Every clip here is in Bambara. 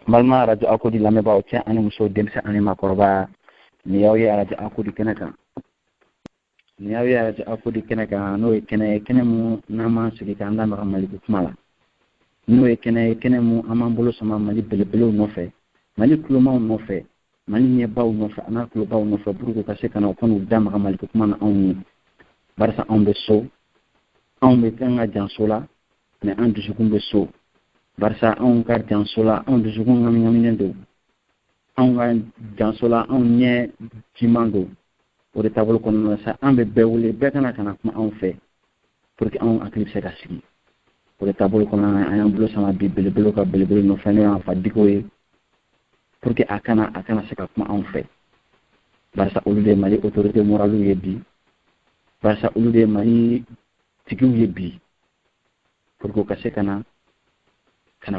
Malma radio akodi lameba o tia ani muso demse ani makoroba ni yawi radio akodi kenaka ni yawi radio akodi kenaka no kene mu nama sigi kan da mali kumala no kene mu amambolo sama mali belebelo no fe mali kuloma no fe mali ne baw no fe ana kuloba no fe buru ko kana ko no dama mali kumana on barsa on be so on be tanga jansola mais en du kumbe so barsa on ka jansola on du ngami ndo on ga jansola on nye timando o de tabolo kono sa ambe bewule be kana kuma on fait pour que on aclipse ka sigi o de tabolo kono ayam blo sama bibele blo ka bele no fane en fa dikoye pour que akana se ka kuma on fait barsa ulude mali autorité morale yebi barsa ulude mali tigu yebi pour que ka se kana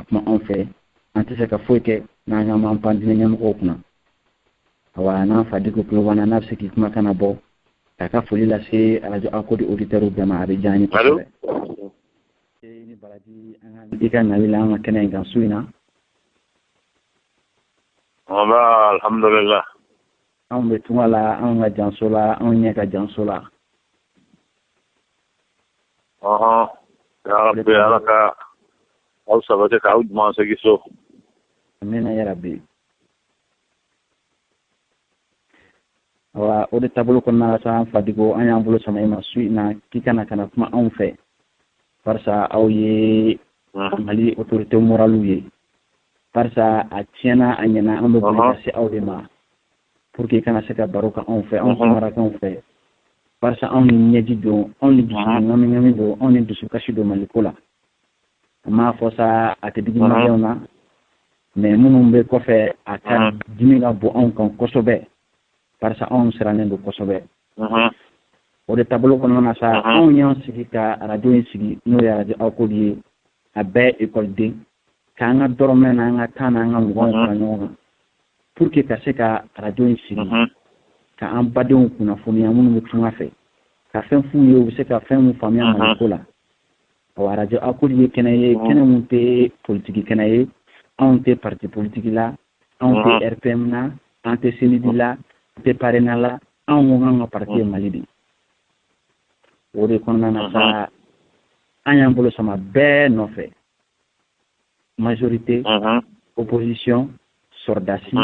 kuma on fait ante se ka foike na nyama mpandine nyama ko kuna awa na fa diko ko wana na se ki kuma kana bo ka foli la se radio akodi auditeur de ma abijani allo ni baradi an dika na wila ma kana ngan suina aba alhamdulillah an be tumala an ga jansola an nya ka jansola ya rabbi alaka au sabate ka udma se giso amina ya rabbi wa o de tabulu ko na sa fadigo an yambulo sama ima suina kikana kana kuma an fe farsa au ye mali autorité morale ye farsa a tiena anyana an be si au de ma pour que kana se ka baroka an fe an mara kan fe farsa an nyeji do an di ngami do an di su kashi do malikola ma fosa atebigi mariona mais munum be ko fe ata dimiga bo an kan kosobe parce que on sera nendo kosobe o de tablo ko nona sa on yon sigi ka radio sigi no ya radio akodi abe école de kanga dorme na nga kana nga ngon ko nyoma pour que ka se ka radio sigi ka an badon kuna foni amunu mutunga fe ka fen fu yo se ka fen mu famia malikola o radio akodi kene mu te politique kene on te parti politique la on te RPM na on te CND la te parenala an nganga parti malidi o de konna na sa an bolo sama be no fe majorité opposition sordasi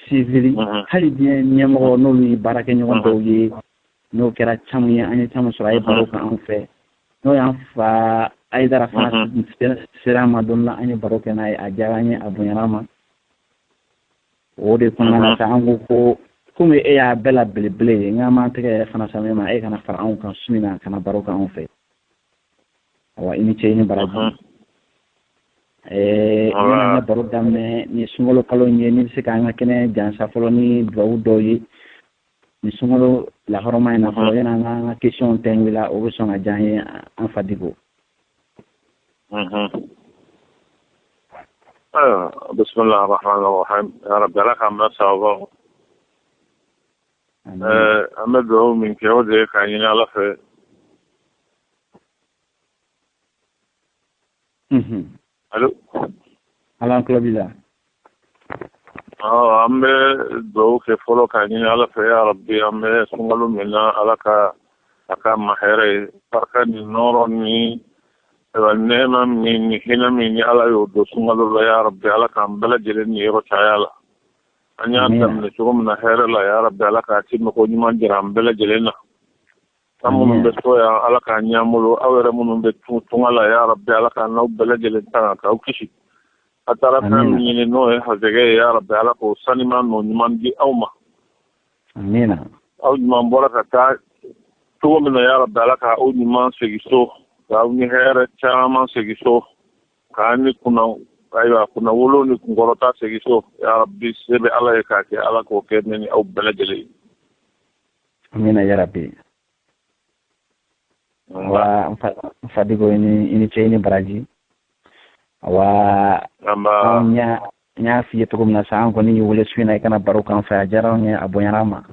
civili hali bien nyamo no li barake nyon do ye no kera chamu an chamu sura e baroka an fe no ya fa aidara fa sera madonna an baroka na a jaranye abunyarama o de konna na sa an ko comme e ya bela bele ngama tege fana samema e kana fara on kan sumina kana baroka on fe awa ini cheyni baraji ina baro damne ni sungolo kalo ni se ka ngakene jansa folo ni do doyi ni sungolo la horoma ina folo ina nga question tengwila o so nga janye en fadigo bismillah ar-rahman ar-rahim ya rabbi laka ma sawa أمده من كيوده كاين على في ألو على كلابيلا أمده كيفولو كاين على في يا ربي أمده سنغلو منا على كا محيري فركن نورني والنعمة من هنا من على يودو سنغلو يا ربي على كام بلا جلني يروشايا anya dam ne chugum na here la ya rabbi alaka timma ko nyuma jiram bela jelena tamu be so ya alaka nyamulo awere munum be tungala ya rabbi alaka no bela jelena ka ukishi atara tam ni no e hazege ya rabbi alaka sanima no nyuma di awma amina aw nyuma boraka ta chugum na ya rabbi alaka o nyuma segiso ka ni here chama segiso ka ni kuna wolo ni ngorota segiso ya rabbi sebe ala yakake ala ko kenni aw balajeli amina ya rabbi wa fadigo ini cheyni baraji wa amba nya fi tukum na sa ko ni wole suina kana barokan fa jaraw ni abonyarama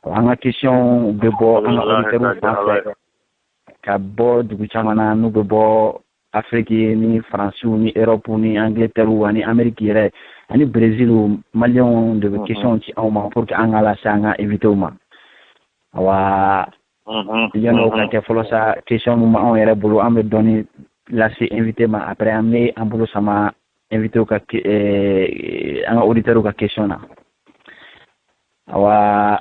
anga question be bo anga auditeur français ka bo dugu chamana nu be bo Afrique ni France ni Europe ni Angleterre ni Amérique yɛrɛ ani Brésil Maliens de question ci aw ma pour que an la sanga éviter ma wa yano ka ke folo sa question mu an yɛrɛ bolo an bɛ dɔni lase invité ma après an bɛ an bolo sama invité ka an auditeur ka question na wa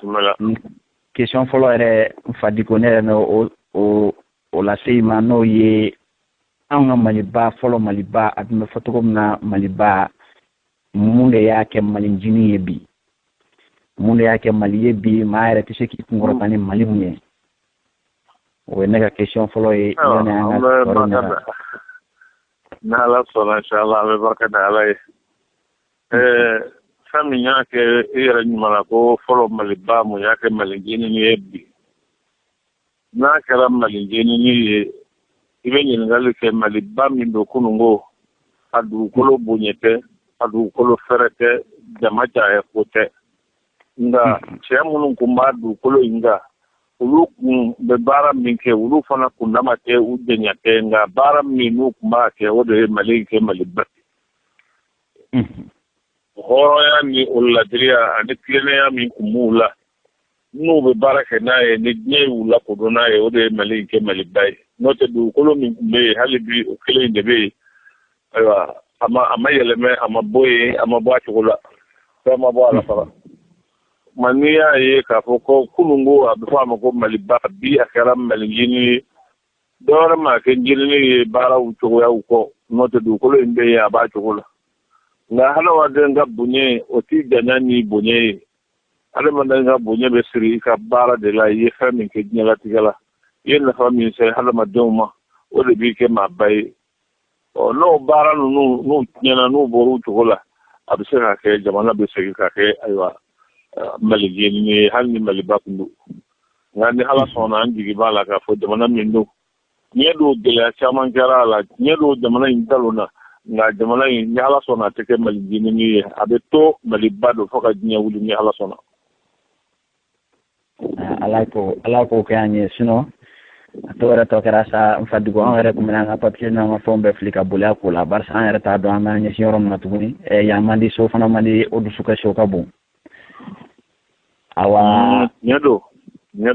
question folo yɛrɛ fadiko ne no o lase ma no ye an ka Maliba fɔlɔ Maliba a tun bɛ fɔ cogo min na Maliba mun de y'a kɛ malijini ye bi mun de y'a kɛ Mali ye bi maa yɛrɛ tɛ se k'i kunkɔrɔta ni Mali mun ye o ye ne ka question fɔlɔ ye yani an ka baro ɲaga n'Ala sɔnna inchallah an bɛ barika da Ala ye fɛn min y'a kɛ i yɛrɛ ɲuman na ko fɔlɔ Maliba mun y'a kɛ malijini ye bi n'a kɛra malijini ye i bɛ ɲininkali kɛ Maliba min don kunungo a dugukolo bonya tɛ a dugukolo fɛrɛ tɛ jama caya ko tɛ nka cɛ minnu kun b'a dugukolo in kan olu kun bɛ baara min kɛ olu fana kundama tɛ u jɛnya tɛ nka baara min n'u kun b'a kɛ o de ye Mali kɛ Maliba hɔrɔnya ni o ladiriya ani tilennenya min kun b'u la n'u bɛ baara kɛ n'a ye ni diɲɛ y'u lakodɔn n'a ye o de ye Mali kɛ Maliba ye n'o tɛ dugukolo min kun bɛ yen hali bi o kelen de bɛ yen ayiwa a ma yɛlɛmɛ a ma bɔ yen a ma bɔ a cogo la fɛn ma bɔ a la fara ma n'i y'a ye k'a fɔ ko kunungo a bɛ fɔ a ma ko Maliba bi a kɛra malijini ye dɔwɛrɛ ma kɛ njirinin ye baaraw cogoyaw kɔ n'o tɛ dugukolo in bɛ yen a b'a cogo la nka hadamaden ka bonya o t'i janya ni bonya ye hadamaden ka bonya bɛ siri i ka baara de la i ye fɛn min kɛ diɲɛlatigɛ la i ye nafa min se hadamadenw ma o de b'i kɛ maaba ye n'o baara ninnu n'u tiɲɛna n'u bɔra u cogo la a bɛ se ka kɛ jamana bɛ segin ka kɛ ayiwa malijini ye hali ni Maliba kun don nka ni Ala sɔnna an jigi b'a la k'a fɔ jamana min don diɲɛ don gɛlɛya caman kɛra a la diɲɛ don jamana in talon na nka jamana in ni Ala sɔnna a tɛ kɛ malijini ye a bɛ to Maliba don fo ka diɲɛ wuli ni Ala sɔnna. Ala ko kɛ an ye sinon a tɔ yɛrɛ tɔ kɛra sa n fadigo an yɛrɛ tun bɛna an ka papier n'an ka fɛnw bɛɛ fili ka boli a ko la barisa an yɛrɛ t'a dɔn an b'an ɲɛsin yɔrɔ min na tuguni yan man di so fana man di o dusukɛ so ka bon awa ɲɛ don ɲɛ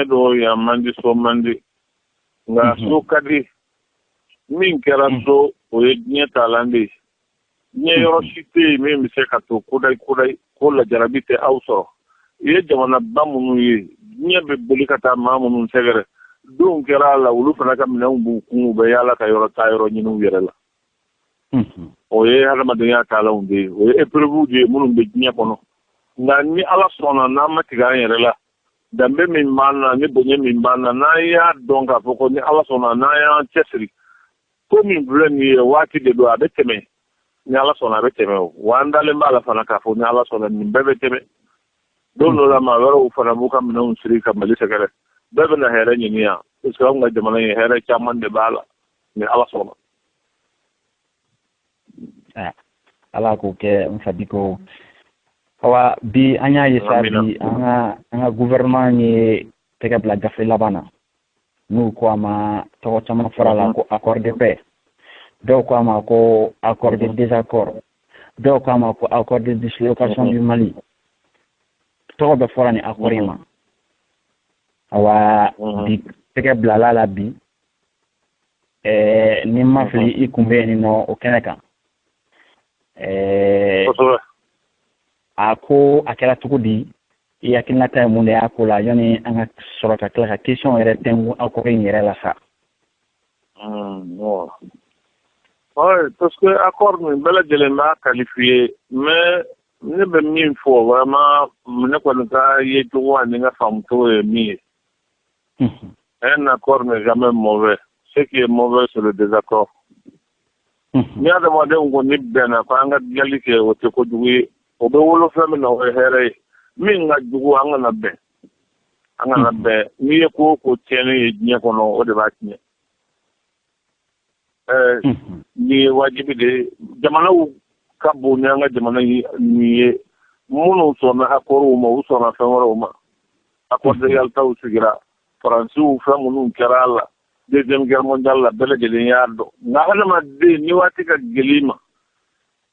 don yan man di so man di nka so ka di min kɛra so o ye diɲɛ taalan de ye diɲɛ yɔrɔ si tɛ yen min bɛ se ka to kodayi ko lajarabi tɛ aw sɔrɔ i ye jamanaba minnu ye diɲɛ bɛ boli ka taa maa minnu sɛgɛrɛ denw kɛra a la olu fana ka minɛnw b'u kun u bɛ yaala ka yɔrɔ taa yɔrɔ ɲini u yɛrɛ la o ye hadamadenya taalanw de ye o ye épreuve de ye minnu bɛ diɲɛ kɔnɔ nka ni Ala sɔnna n'an ma tigɛ an yɛrɛ la danbe min b'an na ni bonya min b'an na n'an y'a dɔn k'a fɔ ko ni Ala sɔnna n'an y'an cɛsiri ko min filɛ nin ye waati de don a bɛ tɛmɛ ni Ala sɔnna a bɛ tɛmɛ o wa an dalen b'a la fana k'a fɔ ni Ala sɔnna nin bɛɛ bɛ tɛmɛ don dɔ la maa wɛrɛw fana b'u ka minɛnw siri ka Mali sɛgɛrɛ bɛɛ bɛ na hɛrɛ ɲini yan parce que anw ka jamana in hɛrɛ caman de b'a la ni Ala sɔnna. Ala k'o kɛ n fadiko awa bi an y'a ye sa bi an ka gouvernement ye tɛgɛ bila gafe laban na n'u ko a ma tɔgɔ caman fɔra la ko accord de paix dɔw ko a ma ko accord de désaccord dɔw ko a ma ko accord de dislocation du Mali tɔgɔ bɛ fɔra ni accord in ma awa bi tɛgɛ bilala la bi ni ma fili i kun bɛ yen nɔ o kɛnɛ kan a ko a kɛra cogo di i hakilinata ye mun de y'a ko la yanni an ka sɔrɔ ka tila ka question yɛrɛ tɛngu accord in yɛrɛ la sa. Parce que accord min bɛɛ lajɛlen b'a qualifié mais ne bɛ min fɔ vraiment ne kɔni ka ye cogo ani ka faamucogo ye min ye. Un accord n'est jamais mauvais. Ce qui est mauvais c'est le désaccord. Ni adamadenw kɔni bɛnna ko an ka dilanli kɛ o tɛ kojugu ye o bɛ wolo fɛn min na o ye hɛrɛ ye min ka jugu an kana bɛn n'i ye ko o ko tiɲɛni ye diɲɛ kɔnɔ o de b'a tiɲɛ nin ye wajibi de ye jamanaw ka bon ni an ka jamana nin ye minnu sɔnna accords ma u sɔnna fɛn wɛrɛw ma accord de yalta usigira faransu famunun kerala deuxième guerre mondiale la bele de yardo na halama de ni wati ka gelima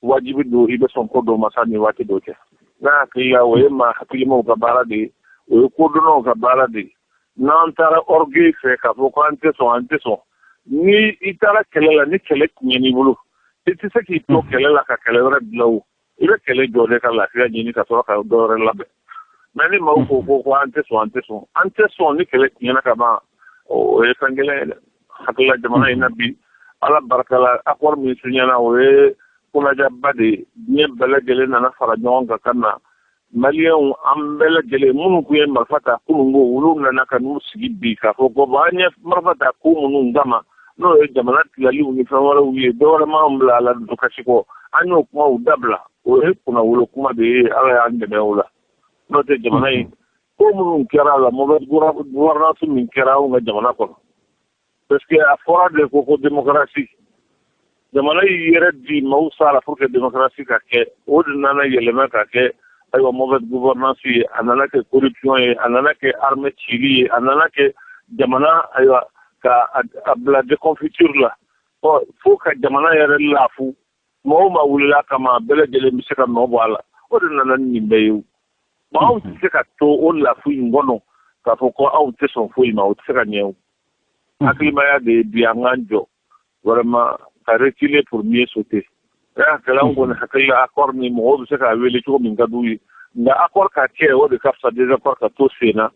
wajibi do ibe son ko do masani wati do ke na kiya waye ma hakilima ka barade o ko do no ka barade nan tara orgueil fe ka fo ko ante so ni itara kelela ni kele nyeni bulu iti se ki to kelela ka kelera dlaw ibe kele jode ka la fiya ni ka so ka do re labe mani ma ko ante so ni kele nyana ka ba o e kangele hakila jamana ina bi ala barakala akwar mi sunyana o e kuna jabade ni bele gele na fara nyonga kana maliyan an bele gele mun ku yen marfata kunungo wulu na ka nu sigi bi ka ko ba nya marfata ku mun ngama no e jamana tilali uni fawara wi do ma ambla la do kashiko anyo kuma udabla o e kuna wulu kuma de ala ande be wala no te jamana yi ko mun kera la mo be gura su min kera nga jamana ko parce que a fora de ko démocratie jamana yi yere di mawsala pour que démocratie ka ke o dinana yelema ka ke aywa mauvaise gouvernance yi anana ke corruption yi anana ke armée chili yi anana ke jamana aywa ka abla de confiture la o faut ka jamana yere lafu mo ma wulila kama bele jele miseka no bala o dinana ni mbeyu ma o se ka to o lafu ngono ka foko au te son fo ma o se ka nyeu akilima ya de bianganjo vraiment ka reculer pour mieux sauter ya kala ngone hakila accord ni mo se ka wele to min gadu nga accord ka ke o de kafsa des accords ka to sena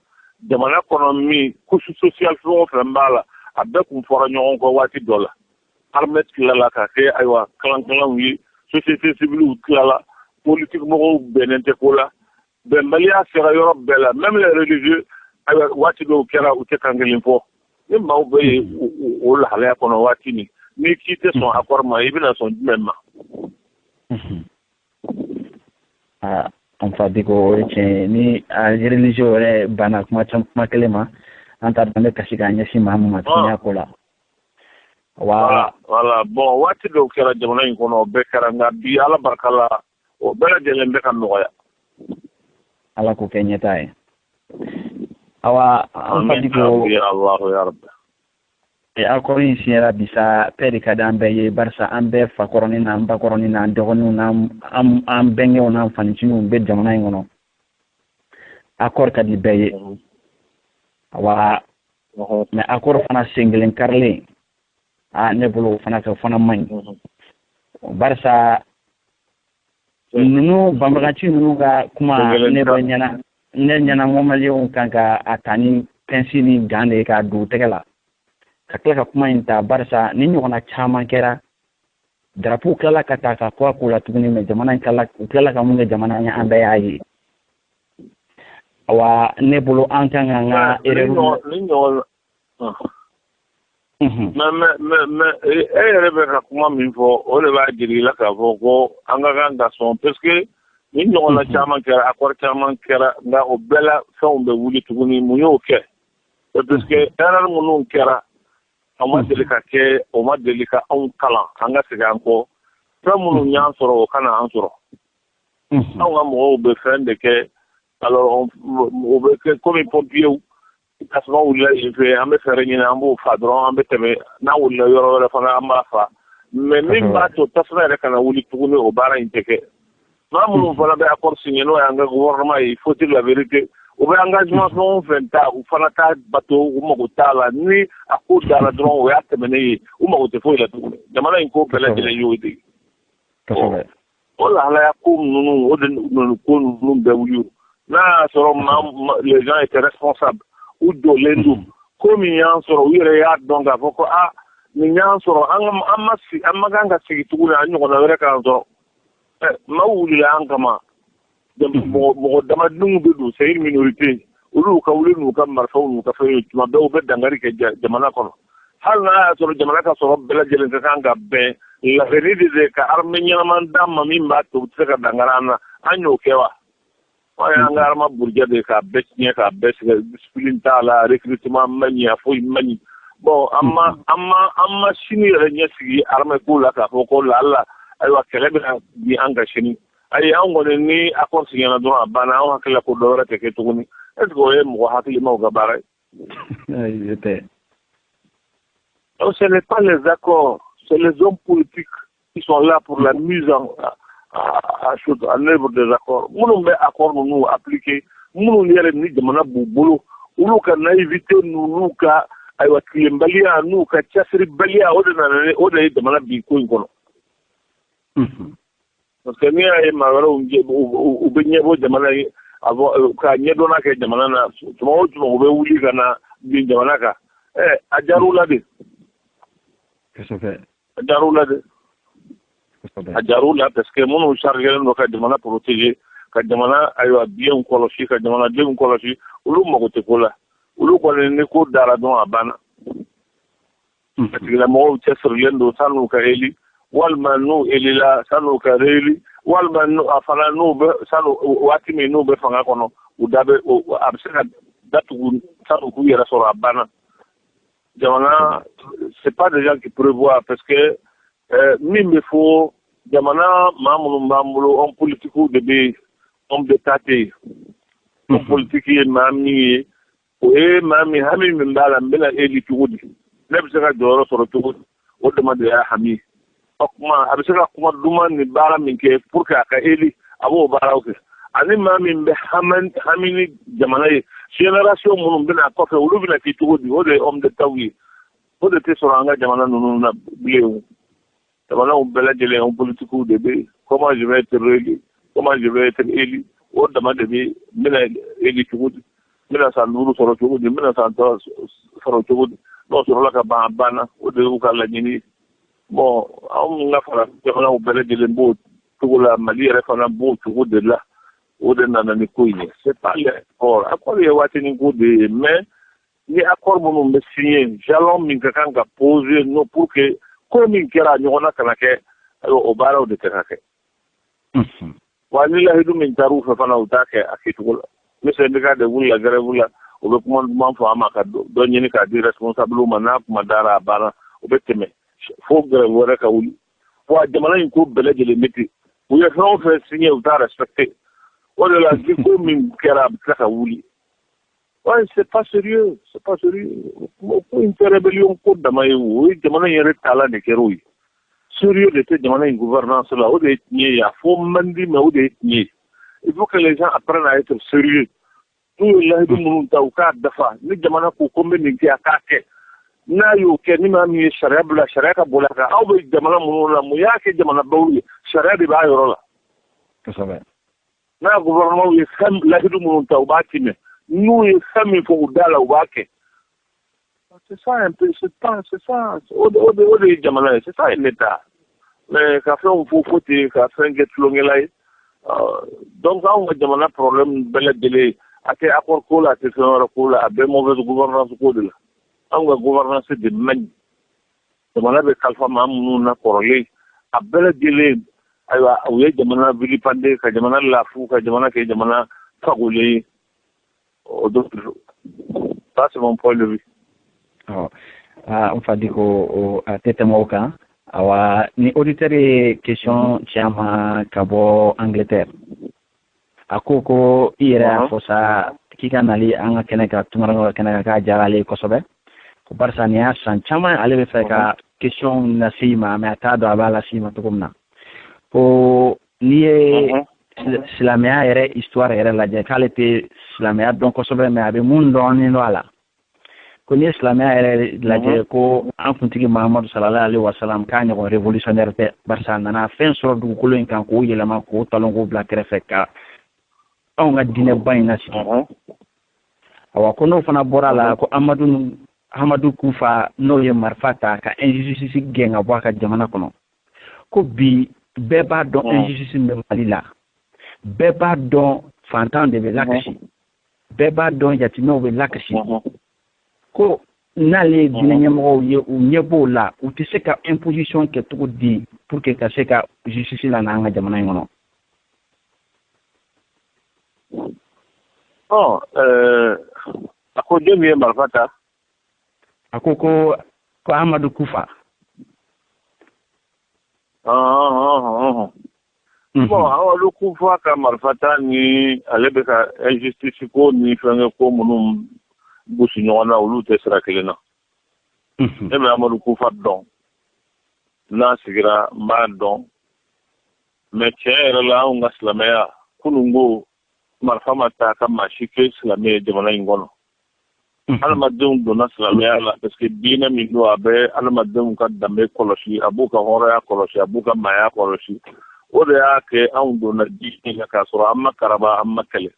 jamana economy kusu social fo frambala abe kum fora nyon ko wati dola armet kila ka ke aywa klan wi société civile kila politique mo benente ko la ben malia sera Europe bela même les religieux aywa wati do kera u te kangelin fo ni ma be o la hala ko no wati ni kite son accord ma ibina son même on fa digo ni religieux re bana kuma kelema anta dande kashika nyashi mamu matinya kola wala bon wati do kera jamana ko no be kera ngabi ala barkala o bela jelembe kan noya ala ko kenyata awa on fa digo Allah ya rabbi e akori siera bisa perika dambe ye barsa ambe fa koroni na amba koroni na ndogonu na am benge ona fanchinu be jamana ngono akor kadi beye awa me akor fana singlen karle a ne bulu fana ka fana man barsa nunu bambaganci nunu ga kuma ne ba nyana ngomali on kanka atani pensini gande ka du tegela ka kila ka kuma inta barsa ni nyona chama kera drapu kala kata ka kwa kula tuguni me jamana kala ka munga jamana nya anda yayi awa ne bulu an kan nga ereru me rebe ka kuma min fo o le ba diri la ka fo ko anga ganga son parce que ni nyona chama kera akor chama kera nga o bela sombe wuli tuguni mu yo ke parce que era mu kera ama delika ke o ma delika on kala anga siga ko famunu nyan soro kana an soro anga mo be fende ke alors on be ke comme pompier kasma wula ife ambe fere ni ambo fadron ambe teme na wula yoro wala fana amba fa mais min ba to tasna re kana wuli tugune o bara inteke famunu fana be accord signé no anga gouvernement il faut dire la vérité o be engagement son fenta o fana ta bato o mo gutala ni akuda la dron o ya temene o mo te foi la tu jamana inko pele de yodi o la ya kum nunu o de nunu ko nunu be wuyu na soro les gens étaient responsables ou do lendu ko mi yan soro wire ya donga foko mi yan soro amma ganga sigi tuguna anyo na were kan soro ma wuli an kama mo dama dungu do c'est une minorité ulu ka wuli nu kam marfa nu ka fayo ma do be dangari ke jamana kono hal na soro jamana ka soro bela jelen ka kanga be la veride de ka armenia man damma min ba to tsaka dangarana anyo kewa waya ngarma burja de ka betnya ka besga discipline ta la recrutement mani afo mani bon amma shini renya sigi arme kula ka foko la aywa kelebe bi anga shini ay an ngone ni akon sigena do bana an hakla ko do rete ke tuguni est-ce que vous avez mon gabarit? Donc ce n'est pas les accords, c'est les hommes politiques qui sont là pour la mise en œuvre des accords. Nous accords nous appliquer, nous ni jamana bubulu, nous ka naïvité nous ka aywa kilimbalia nous ka chasri balia odena jamana bi ko ngono. Parce que ni ay magaro u benyebo jamana avo ka nyedona ke jamana na tumo be wuli kana bi jamana ka ajarula de. Qu'est-ce que fait? Ajarula parce que mon chargé no ka jamana protéger ka jamana aywa bien kolosi ka jamana bien kolosi ulu mo ko tekola ulu ko ne ko dara don abana parce que la mo tessor yendo sanu ka eli wal manu elila sanu ka reli wal manu afala no be sanu wati me no be fanga kono udabe absena datu sanu ku yera soro abana jamana c'est pas des gens qui prévoient parce que même il faut jamana mamulo en politique de homme de tate en politique mami mami hami mbala mbela eli tugudi nebsaka doro soro tugudi o demande ya hami okuma abisaka kuma duma ni bara minke pour que aka eli abo bara oke ani mami mbe hamini jamana génération munum bina ko fe ulu bina ki tugudi o de homme de tawi o de te soro anga jamana nunu na bilewu jamana on bela jele en politique de be comment je vais être élu comment je vais être élu o demande de mina eli tugudi mina sa nuru soro tugudi mina sa soro tugudi no soro la ka bana o de ka la nyini bon on nga fara jamana on bela jele mbo tugula mali refana mbo tugudi la o de nana ni koyne c'est pas l'accord accord ye watini ko de mais ni accord mo me signé jalon min ka kanga poser no pour que comme min kera nyona kana ke o bara o de kanake wani la hidu min taru fa fana utake akitugula mise ndika de wulla gare wulla o be kuma man fa amaka do nyini ka di responsable mana kuma dara bara o be teme fo gare wora ka wuli wa jamana ko bele jele meti o ye fa signé o ta respecter o de la di ko min kera ka wuli ouais c'est pas sérieux ko une rébellion ko damay o jamana yere tala de keroi sérieux de cette jamana gouvernance là o de nié ya fo mandi mais o de nié il faut que les gens apprennent à être sérieux tout là de mun tawka dafa ni jamana ko kombe ni ki akake na yo ke ni ma mi sharia bula sharia ka bula ka aw be jamana mun la mu ya ke jamana bawli sharia de ba yoro la to ça va na gouvernement yi sam la de mun tawba kime nous yi sam faut dala wake c'est ça un peu c'est ça au jamana c'est ça l'état mais ka fait on faut ka fait get longela donc on va jamana problème belle délai ate accord ko la te fera ko la be mauvaise gouvernance ko de la on va gouvernance de man jamana be kalfa mamu na korole a belle délai aywa uye jamana vilipande ka jamana lafu ka jamana ke jamana fagole au d'autres ça c'est mon point de vue on fa diko tete moka awa ni auditeur question chama kabo Angleterre akoko ira fosa kika nali anga keneka tumara keneka ka jarale kosobe ko barsania san chama ale be feka question na sima me atado abala sima tukumna ko niye islamia ere histoire ere la je kalete islamia donc kosobe me abe mundo ni wala ko ni islamia ere la je ko an funtigi Muhammad sallallahu alaihi wasallam ka nyago révolutionnaire te barsana na fen so du ko len kan ko yelama ko talon ko bla krefeka on ga dine bayna si awa ko no fana borala ko Amadou Kufa no ye marfata ka injustice genga bwaka jamana kono ko bi beba don injustice me malila beba don fantan de lakashi beba don yatino be lakashi ko nale dine mo ye u nyebo la u ti se ka imposition ke to di pour que ka se ka justice la na jamana ngono ako jemi marfata akoko ko Amadou Kufa bon awa lu ku fa ka marfata ni ale be ka injustice ko ni fenge ko munum busi nyona ulu te sira kelena e be amadu ku fa don na sigira ma don me chere la unga slamea kunungo marfama ta ka mashike slamea jamana ingono almadum dona slamea la parce que bina mi do abe almadum ka dambe koloshi abuka hora ya koloshi abuka maya koloshi o de y'a kɛ anw donna di la k'a sɔrɔ an ma karaba an ma kɛlɛ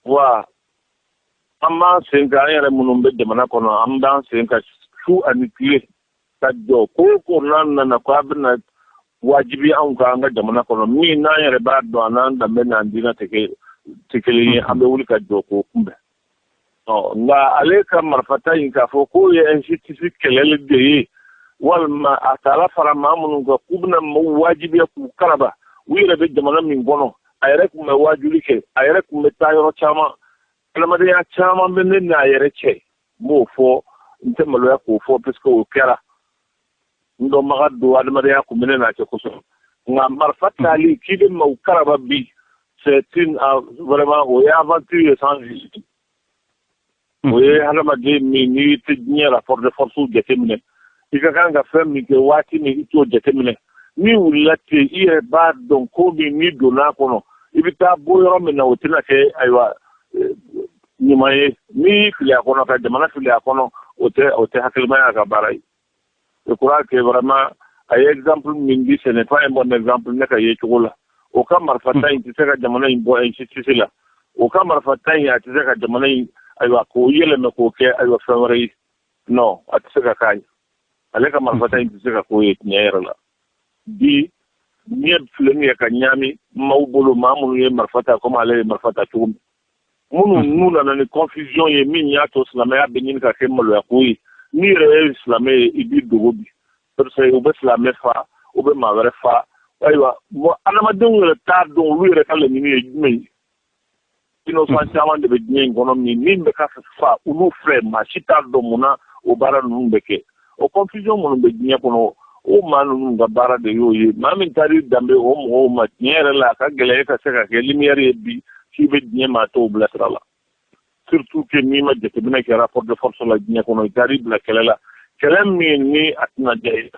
wa an b'an sen kan an yɛrɛ minnu bɛ jamana kɔnɔ an b'an sen kan su ani tile ka jɔ ko o ko n'an nana ko a bɛna wajibi anw kan an ka jamana kɔnɔ min n'an yɛrɛ b'a dɔn an n'an danbe n'an diinɛ tɛ kelen ye an bɛ wuli ka jɔ k'o kunbɛn nka ale ka marifata in k'a fɔ k'o ye injustice kɛlɛli de ye walima a taala fara maa minnu kan k'u bɛna maaw wajibiya k'u karaba u yɛrɛ bɛ jamana min kɔnɔ a yɛrɛ tun bɛ wajuli kɛ a yɛrɛ tun bɛ taa yɔrɔ caman adamadenya caman bɛ ne n'a yɛrɛ cɛ n b'o fɔ n tɛ maloya k'o fɔ parce que o kɛra n dɔnbaga don adamadenya tun bɛ ne n'a cɛ kosɛbɛ nka marifa taali k'i bɛ maaw karaba bi c'est une vraiment o ye aventure ye sans issue o ye hadamaden min n'i tɛ diɲɛ rapport de force jateminɛ i ka kan ka fɛn min kɛ waati min i t'o jateminɛ n'i wulila ten i yɛrɛ b'a dɔn ko min n'i donn'a kɔnɔ i bɛ taa bɔ yɔrɔ min na o tɛna kɛ ayiwa ɲuman ye n'i fili a kɔnɔ ka jamana fili a kɔnɔ o tɛ hakilimaya ka baara ye je crois que vraiment a ye exemple min di ce n'est pas un bon exemple ne ka ye cogo la o ka marifata in tɛ se ka jamana in bɔ injustice la o ka marifata in a tɛ se ka jamana in ayiwa k'o yɛlɛmɛ k'o kɛ ayiwa fɛn wɛrɛ ye non a tɛ se ka k'a ye ale ka marifata in tɛ se ka k'o ye tiɲɛ yɛrɛ la bi ɲɛ filɛ min ye ka ɲaami maaw bolo maa minnu ye marifata komi ale ye marifata cogo min minnu n'u nana ni confusion ye min y'a to silamɛya bɛ ɲini ka kɛ maloya ko ye n'i yɛrɛ ye silamɛ ye i b'i dogo bi parce que u bɛ silamɛ fa u bɛ maa wɛrɛ fa ayiwa bon adamadenw yɛrɛ t'a dɔn olu yɛrɛ ka laɲini ye jumɛn ye innocent caman de bɛ diɲɛ in kɔnɔ min bɛ ka fa olu filɛ maa si t'a dɔn mun na o baara ninnu bɛ kɛ o confusion minnu bɛ diɲɛ kɔnɔ o maa ninnu ka baara de y'o ye maa min taar'i danbe o mɔgɔw ma tiɲɛ yɛrɛ la a ka gɛlɛn e ka se ka kɛ lumière ye bi k'i bɛ diɲɛ maa tɔw bila sira la surtout que n'i ma jateminɛ kɛ rapport de force la diɲɛ kɔnɔ i taar'i bila kɛlɛ la kɛlɛ min ni a tɛna diya i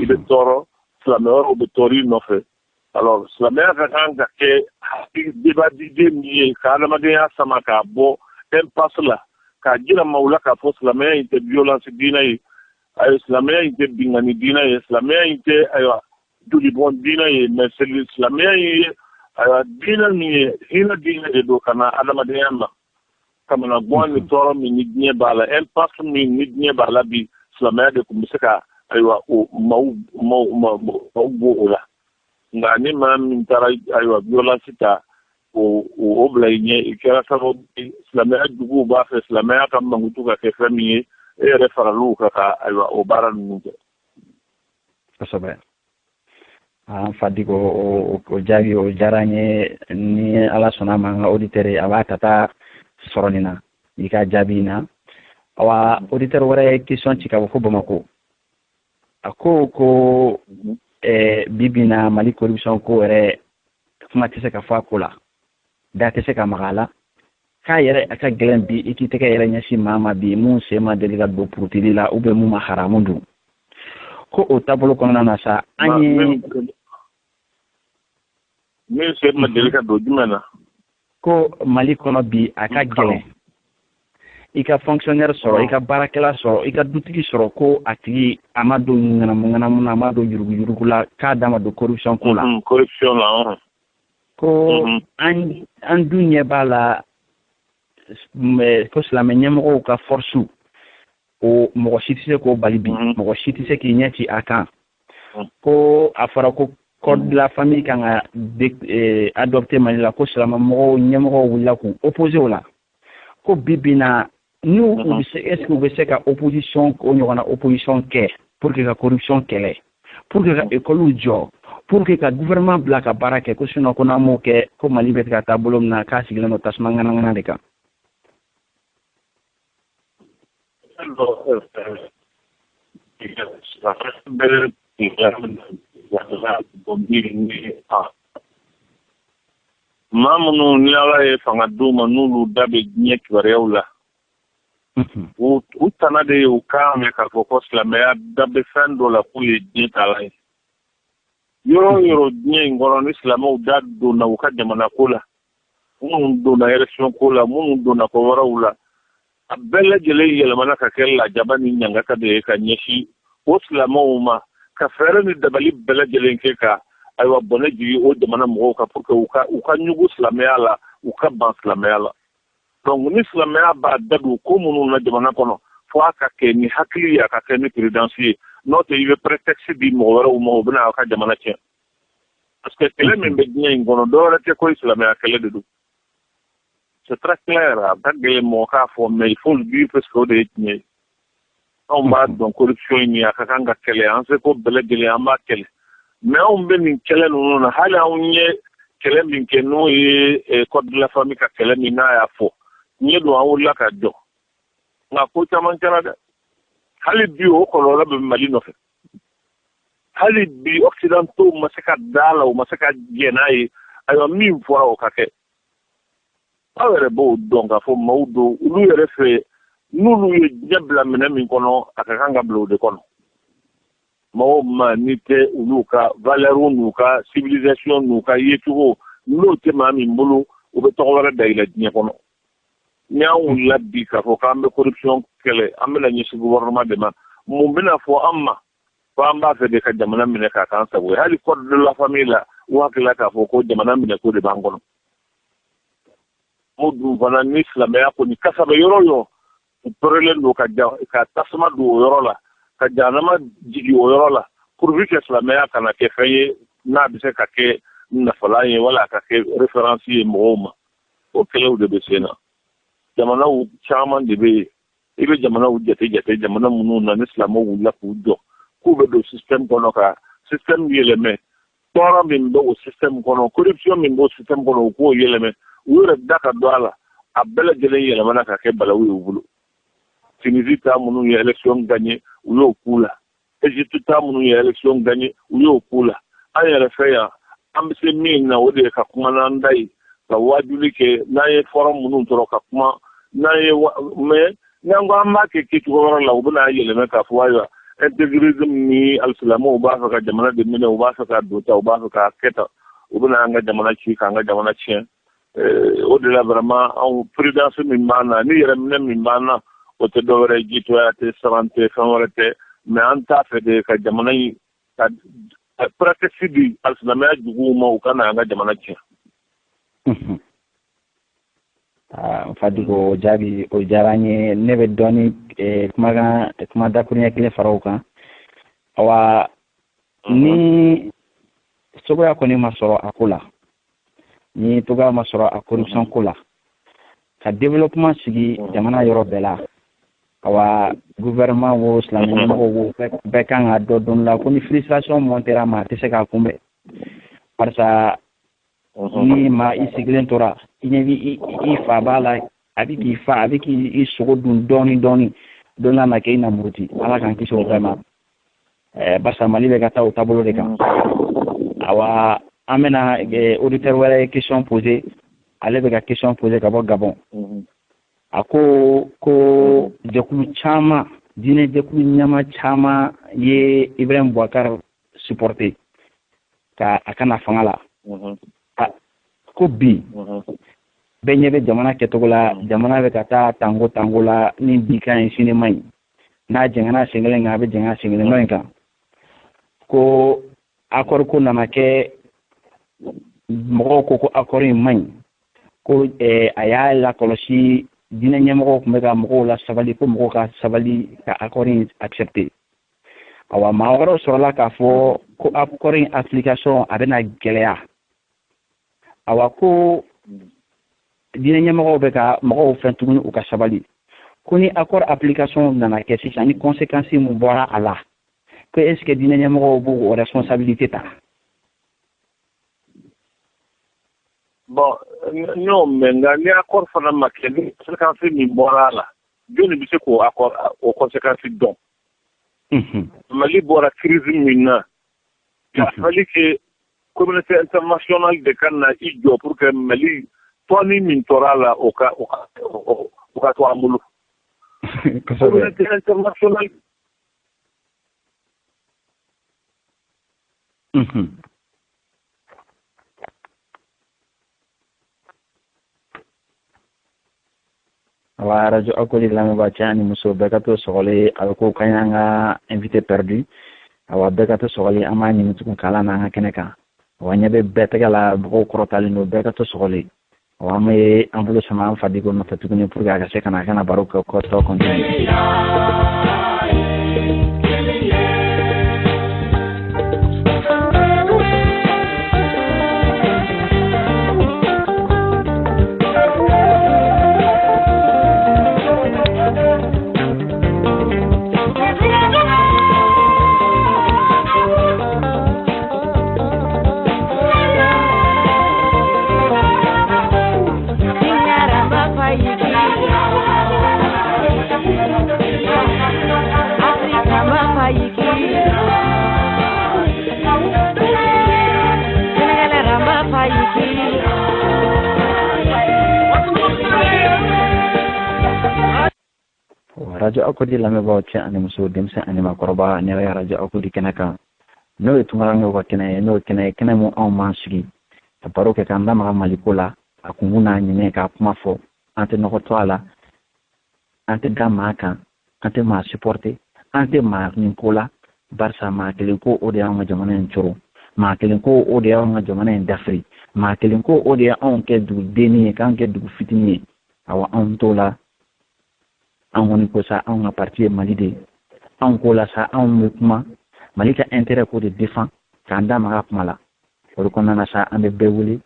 i bɛ tɔɔrɔ silamɛ wɛrɛw bɛ tɔɔrɔ i nɔfɛ alors silamɛya ka kan ka kɛ débatiden min ye ka adamadenya sama k'a bɔ impasse la k'a jira maaw la k'a fɔ silamɛya in tɛ violence diinɛ ye ayiwa silamɛya in tɛ bingani diinɛ ye silamɛya in tɛ ayiwa jolibɔn diinɛ ye mais silamɛya in ye ayiwa diinɛ min ye hinɛ diinɛ de don ka na adamadenya ma kamana gan ni tɔɔrɔ min ni diɲɛ b'a la impasse min ni diɲɛ b'a la bi silamɛya de tun bɛ se ka ayiwa o maaw bɔ o la nka ni maa min taara ayiwa violence ta o bila i ɲɛ i kɛra sababu silamɛya juguw b'a fɛ silamɛya ka mankutu ka kɛ fɛn min ye e yɛrɛ faral'u kan ka ayiwa o baara ninnu kɛ. kosɛbɛ an Fadiga o jaabi o diyara n ye ni ala sɔnna ma n ka auditeur a b'a ta taa sɔrɔ nin na i ka jaabi in na awa auditeur wɛrɛ ye question ci ka bɔ fo Bamakɔ a ko bibi na Mali corruption ko yɛrɛ kuma tɛ se ka fɔ a ko la da tɛ se ka maga a la k'a yɛrɛ a ka gɛlɛn bi i k'i tɛgɛ yɛrɛ ɲɛsin maa ma bi mun sen ma deli ka don purutili la ou bien mun ma haramu dun ko o taabolo kɔnɔna na sa an ye min sen ma deli ka don jumɛn na ko Mali kɔnɔ bi a ka gɛlɛn i ka fonctionnaire sɔrɔ i ka baarakɛla sɔrɔ i ka dutigi sɔrɔ ko a tigi a ma don ŋanamu na a ma don yuruguyurugu la k'a da ma don corruption ko la corruption la ko an dun ɲɛ b'a la ko silamɛ ɲɛmɔgɔw ka force o mɔgɔ si tɛ se k'o bali bi mɔgɔ si tɛ se k'i ɲɛ ci a kan ko a fɔra ko code de la famille kan ka adopter Mali la ko silamɛmɔgɔw ɲɛmɔgɔw wulila k'u opposer o la ko bi na n'u bɛ se est-ce que u bɛ se ka opposition o ɲɔgɔnna opposition kɛ pour que ka corruption kɛlɛ pour que ka école jɔ pour que ka gouvernement bila ka baara kɛ ko sinon ko n'an m'o kɛ ko Mali bɛ ka taa bolo min na k'a sigilen don tasuma ŋanaŋana de kan. ya bombiri ni mamunu ni ala e fanga duma nulu dabe nyek bareula u tanade u kame ka fokos la me dabe fando la kuye ditala yoro nye ngoro islamo dadu na ukaje manakula mundu na election kula mundu na ko warawula abella jele yele manaka kella jabani nyanga kade ka nyeshi islamo ma ka fere ni dabali bella jele nkeka aywa boneji o de mana mo ka pour que uka nyugu islamiyala uka ban islamiyala donc ni islamiyala ba dadu ko munu na jamana kono fo aka ke ni hakili ya ka ke ni présidentiel note il veut prétexte di mo wara mo bina ka jamana ci parce que kele men be nyi ngono do la te ko islamiyala kele de c'est très clair bagele mo ka fo mais il faut le dire parce que de nyi on va donc corruption ni aka kanga kele an se ko bele gele amba kele mais on ben min kele no na hala onye kele min ke no e code de la famille ka kele min na ya fo ni do an wala ka do nga ko taman kala da hali bi o ko la be mali no fe hali bi occidentaux masaka dala o masaka genai ayo min fo o ka ke awere bo donga fo mawdo lu yere fe nulu ye jabla min kono aka kanga blo de kono ma nite uluka valeur nuka civilisation nuka yetugo no te mami mbulu o be tawara dayla dinya kono nyaawu labbi ka fo kambe corruption kele amela nyi gouvernement de ma mo bina fo amma fa amba fe de ka jamana mine ka kan sabo hali code de la famille la wa kala ka fo ko jamana mine ko de bangono mo du bana ni islam ya ko ni kasaba yoro yo porele no ka tasma du yoro la ka janama jigi o yoro la pour que islamia kana ke faye na bise ka ke na falaye wala ka ke référencier mooma o kele de besena jamana u chairman de be ibe jamana u jete jamana munu na islamo wula ku do ku be do système kono ka système yeleme tora min do système kono corruption min do système kono ko yeleme wure daka doala abela jele yeleme na ka ke balawi ubulu Tunisie ta munu ya élection gagné ou yo kula Égypte ta munu ya élection gagné ou yo kula aya refaya amse min na wode ka kuma na ndai ka wajuli ke na ye forum munu toro ka kuma na ye me nango amma ke kitu ko la ubuna yele me ka fuwa intégrisme ni al-islamu ba fa ka jamana de mine ba fa ka dota ba fa ka keta ubuna anga jamana ci ka anga jamana ci au-delà vraiment en prudence min mana ni yere min mana o te dovere jitu ya te savante favorite me anta fede ka jamana yi ka pratique di al-islamia jugu ma u kana anga jamana ci fadigo jabi o jaranye nebe doni kuma da kunya kile farauka awa ni sogoya ko ni masoro akula ni toga masoro akoruption kula ka développement sigi jamana yoro bela awa gouvernement wo islamique wo be kan ado don la ko ni frustration montera ma te se ka kumbe parsa ni ma isiglen tora inevi i fa bala abiki fa abiki i sogo dun doni don la na ke ina muruti ala kan kiso vraiment basa mali be gata o tabolo de kan awa amena auditeur wala question posée ale be ga question posée ka bo Gabon ako ko jekulu chama dine jekulu nyama chama ye Ibrahim Boubacar supporter ka akana fangala ko bi benye be jamana ketogola jamana be kata tango la ni bikan sinema na jengana singelen ngabe jenga singelen noinka ko akor ko namake mo ko akor man ko aya la kolosi dina nyamo ko mega mo la sabali ko mo ka sabali ka akor accepter awa mawaro sola ka fo ko akor application abena gelea awa ko dina nyamo be ka mo fentunu o ka sabali kuni accord application nana ke si ni conséquences mu bora ala que est-ce que dina nyamo bo responsabilité ta bon non mais ngani accord fana makeni conséquences mu bora ala joni bi se ko accord o conséquences donc mali bora crise minna Il fallait que la communauté internationale de Canada pour que Mali Tony Mintorala au cas toi Moulou. La communauté internationale. Wa radio akoli lamu ba chani muso bekato sogole alko kanyanga invité perdu awa bekato sogole amani mutukun kala na keneka wanya be betagala boko krotali no bekato sogole wa me ambulo sama fadigo no fatukuni pour ga se kana baroka ko to continue. Radio akodi lame ba cha ani muso demsa ani makoroba ne ya radio akodi kenaka no tungarango ko kene mo on mansigi ta paro ke kanda ma malikola akunguna nyine ka kuma fo ante no ko twala ante gamaka ante ma supporter ante ma ninkola barsa ma kelen ko ode an jamana en choro ma kelen ko ode an jamana en dafri ma kelen ko ode an ke du deni kan ke du fitini awa an tola an woni ko sa an parti Mali de an ko la sa an kuma Mali ka intérêt ko de défend kanda ma kuma la o ko nana sa an be wuli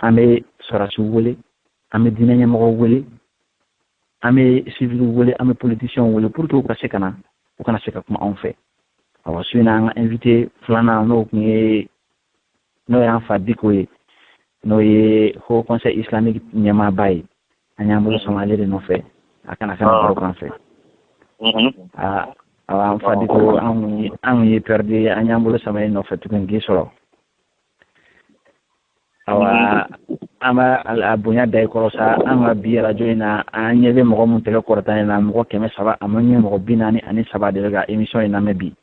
an be sorasu wuli an be dinanya mo wuli an be civil wuli an be politicien wuli pour que ka se kana o kana se ka kuma an fait awa suina an invité flana no ni no ya fa diko no ye ho conseil islamique nyama bay anyambo Somalie de no fait akana baro kan fait awa fa diko an yi perdi anyambo sama no fait tukan gisoro awa ama abunya dai korosa ama bi radio ina anyebe mo mun tele korata ina mo keme saba amanye mo binani ani saba de ga émission ina mebi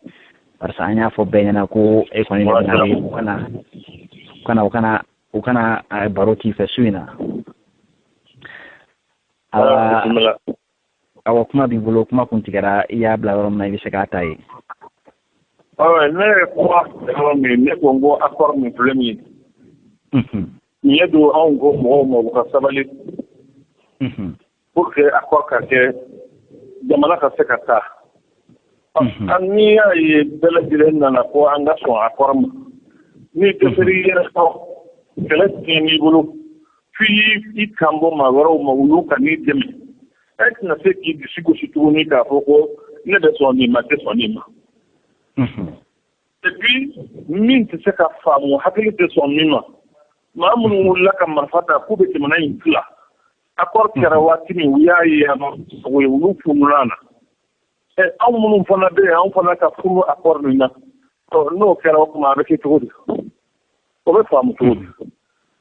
parce anya fo benyana ko e ko ni kana baroti fe suina awa kuma bi bolo kuma kun tigara ya bla rom na bi se ka tai ne ko ne ko ngo accord mi premier yedo an go mo ka sabali pour que accord ka ke jamana ka se ka ta ani ya yi bela dilen na ko an ga so accord ni ke feri ya so kala ni bolo puis i kambo ma waro ma ulu ka ni dem et na se ki di sigo situ ni ka foko ne de son ni ma te son ni ma et puis min te se ka famu hakili te son ni ma mamun wala ka marfata ku be timana in kula akor karawati ni wiyayi ya no we ulu funulana e amun fana de an fana ka funu akor ni na to no karawa kuma be ke to o be famu to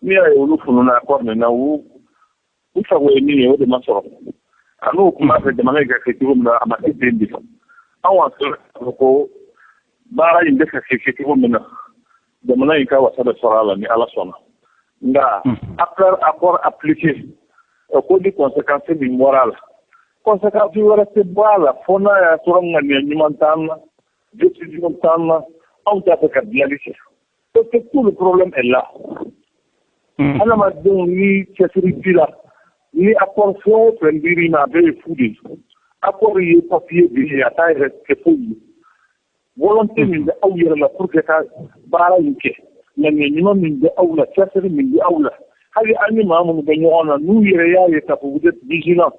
ni ay ulu fununa akor ni na u fa we ni o de masoro anu kuma be de manga ke to na amati dendi awa ko bara inde ka ke to na de manga ka wasa da sarala ni ala sona nga après accord appliqué ko di conséquences bi moral conséquences bi wara te bala fona ya toronga ni nyimantana décision tana on t'a fait cadrer parce que tout le problème est là ana ma don ni sécurité là ni accord fo prendiri na be foudi accord yi papier bi ya taille que foudi volonté min da awira la pour que ta bara yike يعني نيمان من دي أولى كافر من دي أولى هذه أني ما من بنيوانا نوير يا يتفوجت بيجينا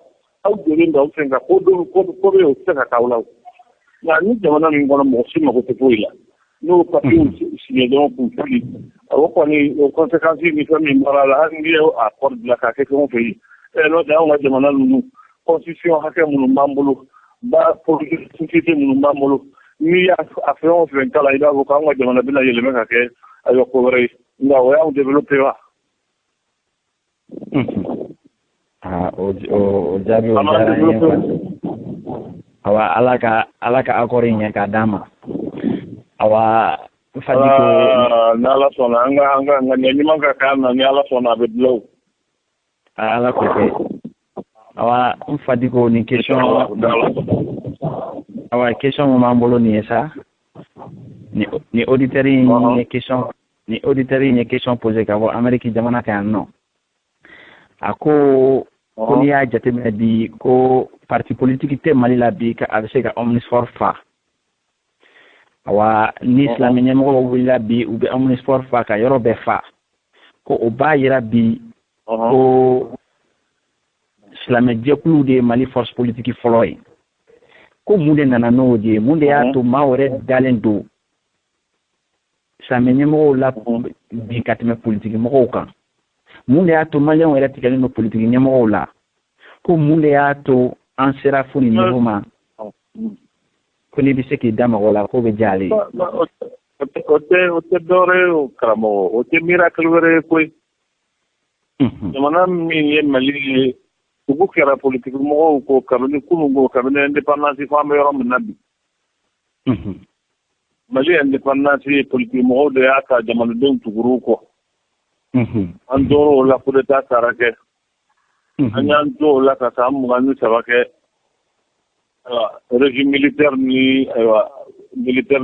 أو دولين ده وسنجا كودو وسنجا كاولا يعني جمانا من قلنا موسم ما كنت فويلا نو كافيو سيدون كونفلي أو كوني كونسيكانسي نفهم من برا لا هني أكورد لا كافيكم في لو ده هو جمانا نو constitution hake mun mamulu ba politique société mun mamulu ni a fait on fait kala ida ko kan waje mana bina yele meka ke ayo ko wore nga o ya développer wa o jabi o jara awa alaka akori nya ka dama awa fadiko na la sona anga nyani manga kana ni ala sona be blow ala ko ke awa fadiko ni question awa question mo mambolo ni esa ni auditeurs ni question posé ka bo Amerique jamana ka no ako ko ni ya jate me bi ko parti politique te Mali la bi ka avec ka omnisport fa awa ni islamien mo willa bi u be omnisport fa ka yoro be fa ko o ba yira bi ko islamien jekulu de Mali force politique folloy ko munde nana no je munde ya to mawre dalen do islamien mo la bi katme politique mo kan munde ya to malien wera tikali no politique nyamo la ko munde ya to an sera funi niveau ma ko ni bise ki dama wala ko be jali ote dore o kramo ote miracle were ko jamana mi ye Mali ko kera politique mo ko kabini kunungo kabini independence fa me rom nabi Mali independence politique mo de aka jamana don tuguru ko an doro la coup d'état sarake an do la ka samu ngani sarake régime militaire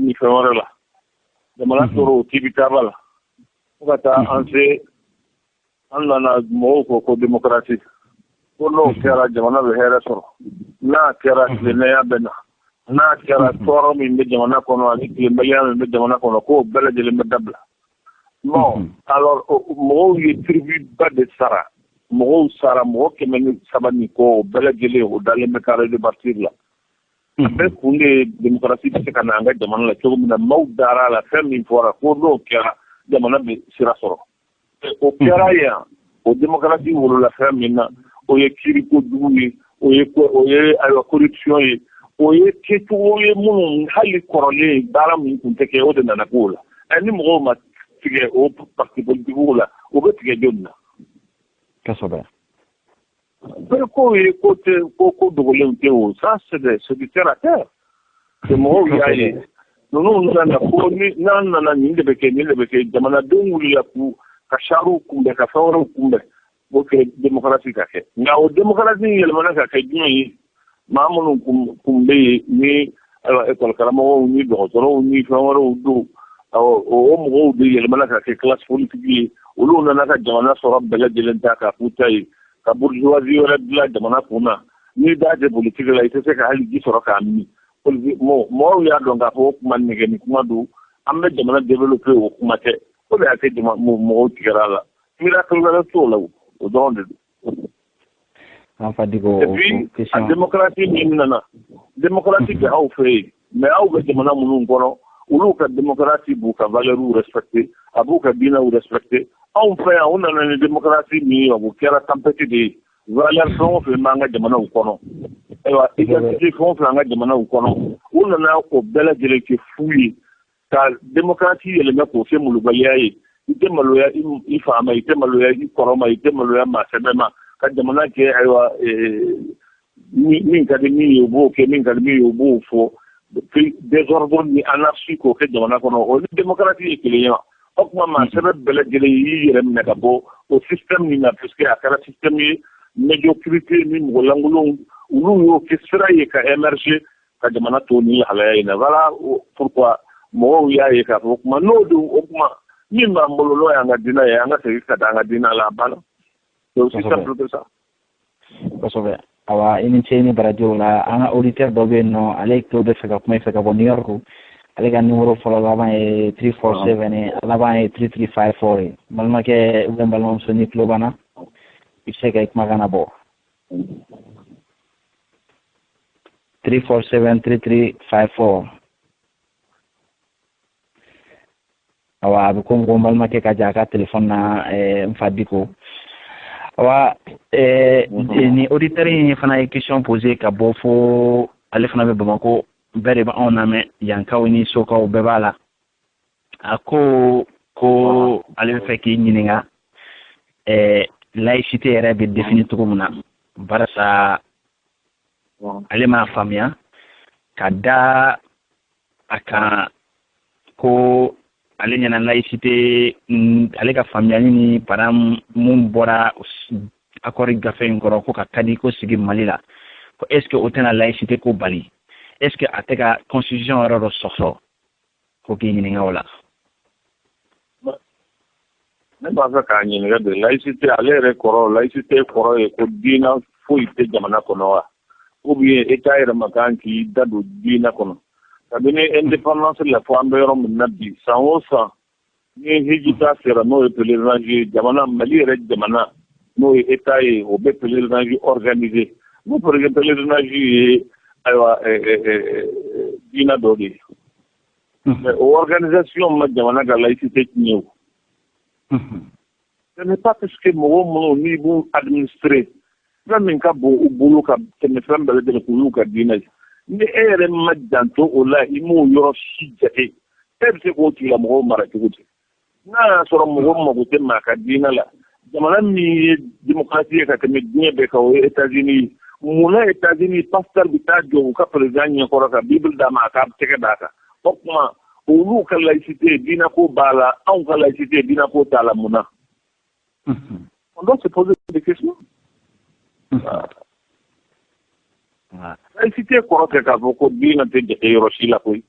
ni fewara la jamana toro tibitabala kata anse an lana mo ko démocratie ko no kera jamana be hera soro na kera leneya bena na kera toro mi be jamana kono ani mbaya be jamana kono ko bela jele medabla non alors mo yi tribu ba de sara mo sara mo kemeni sabani ko bela jele o dale me carré de partir la be kunde démocratie be kana nga jamana la ko mina mawdara la femme fora ko no kera jamana be sira soro o kera ya o démocratie wolo la femme na o ye kiri ko duuni o ye ayo corruption ye o ye ketu o ye mun hali korole dara mun kunte ke o de nana ko la ani mo ma tige o parti politique la o be tige jonna kasoba pero ko ye ko dogole unte o ça c'est du terre à terre c'est mo ya ye no na ko ni na ni de beke jamana donguli ya ku kasharu kumbe ka fawro kumbe o ke démocratie ka ke nga o démocratie yelmana ka ke dini mamun kumbe ni école karamo ni docteur ni fawro do o mo de yelmana ka ke classe politique o lo na ka jamana so rabba jelenta ka putai ka bourgeoisie wala de jamana kuna ni da de politique la ite se ka hali gi so ka mi mo ya donga ko man ne ni kuma do amma jamana développer o kuma te ko da ke mo tigara miracle wala to lawo o donde en fait digo question démocratie ni nana démocratie ke au fait mais au be jamana mun ngono ulu ka démocratie bu ka valeur ou respecter abu ka dina ou respecter on fait on a une démocratie ni o kera tempête de valeur son fait manga jamana u kono ewa identité fon franga jamana u kono on na ko bela jele ke fuyi ka démocratie ele me ko fe mulubaliyaye ite maloya ifama ite maloya ikoroma ite maloya masebema ka jamana ke aywa min ka de mi yobo ke min ka de mi yobo fo désordre ni anarchie ko ke jamana kono o démocratie ke le o kuma masebe bele jele yi yere me ka bo o système ni na puisque akara système yi médiocrité ni ngolangulong ulu yo ke sira ye ka émerger ka jamana to ni halaya ina voilà pourquoi mo ya ye ka kuma no do o kuma ni ma mololo ya ngadina ya nga se ka danga dina la bana so c'est simple que ça kasobe awa ini cheni barajo la anga auditeur dobe no ale to de feka kuma feka bo New York ale ga numéro folo la ba e 347 la ba e 3354 malma ke ubem balmom soni klobana isega ikmagana bo 347-3354 awa abikum gombal make ka jaka telephone na mfadiko awa ni auditeur ni fana question posé ka bo fo ale fana be Bamako bɛɛ de b'anw lamɛn yankaw ni sokaw bɛɛ b'a la a ko ale bɛ fɛ k'i ɲininka laïcité yɛrɛ bɛ définir cogo min na barisa ale m'a faamuya ka da a kan ko ale ɲɛna laïcité ale ka faamuyali ni para mun bɔra accord gafe in kɔrɔ ko ka kadi ko sigi Mali la ko est-ce que o tɛna laïcité ko bali est-ce que a tɛ ka constitution yɔrɔ dɔ sɔsɔ ko k'i ɲininka o la. Ne b'a fɛ k'a ɲininka de laïcité ale yɛrɛ kɔrɔ laïcité kɔrɔ ye ko diina foyi tɛ jamana kɔnɔ wa ou bien État yɛrɛ ma kan k'i da don diina kɔnɔ kabini indépendance la fɔ an bɛ yɔrɔ min na bi san o san ni hijita sera n'o ye pèlerinage ye jamana Mali yɛrɛ jamana n'o ye État ye o bɛ pèlerinage organisé n'o pèlerinage ye ayiwa diina dɔ de ye mais o organisation ma jamana ka laïcité tiɲɛ o. Ce n'est pas parce que mɔgɔ minnu n'i b'u administrer fɛn min ka bon u bolo ka tɛmɛ fɛn bɛɛ lajɛlen k'u y'u ka diinɛ ye ni e yɛrɛ ma janto o la i m'o yɔrɔ si jate e bɛ se k'o tigilamɔgɔw mara cogo di n'a y'a sɔrɔ mɔgɔ mago tɛ maa ka diinɛ la jamana min ye démocratie ye ka tɛmɛ diɲɛ bɛɛ kan o ye États-Unis ye munna États-Unis pasteur bɛ taa jɔ u ka président ɲɛkɔrɔ ka bible d'a ma a k'a tɛgɛ d'a kan o tuma olu ka laïcité diinɛ ko b'a la anw ka laïcité diinɛ ko t'a la mun na. On doit se poser des questions. Laïcité kɔrɔ tɛ k'a fɔ ko diinɛ tɛ jate yɔrɔ si la koyi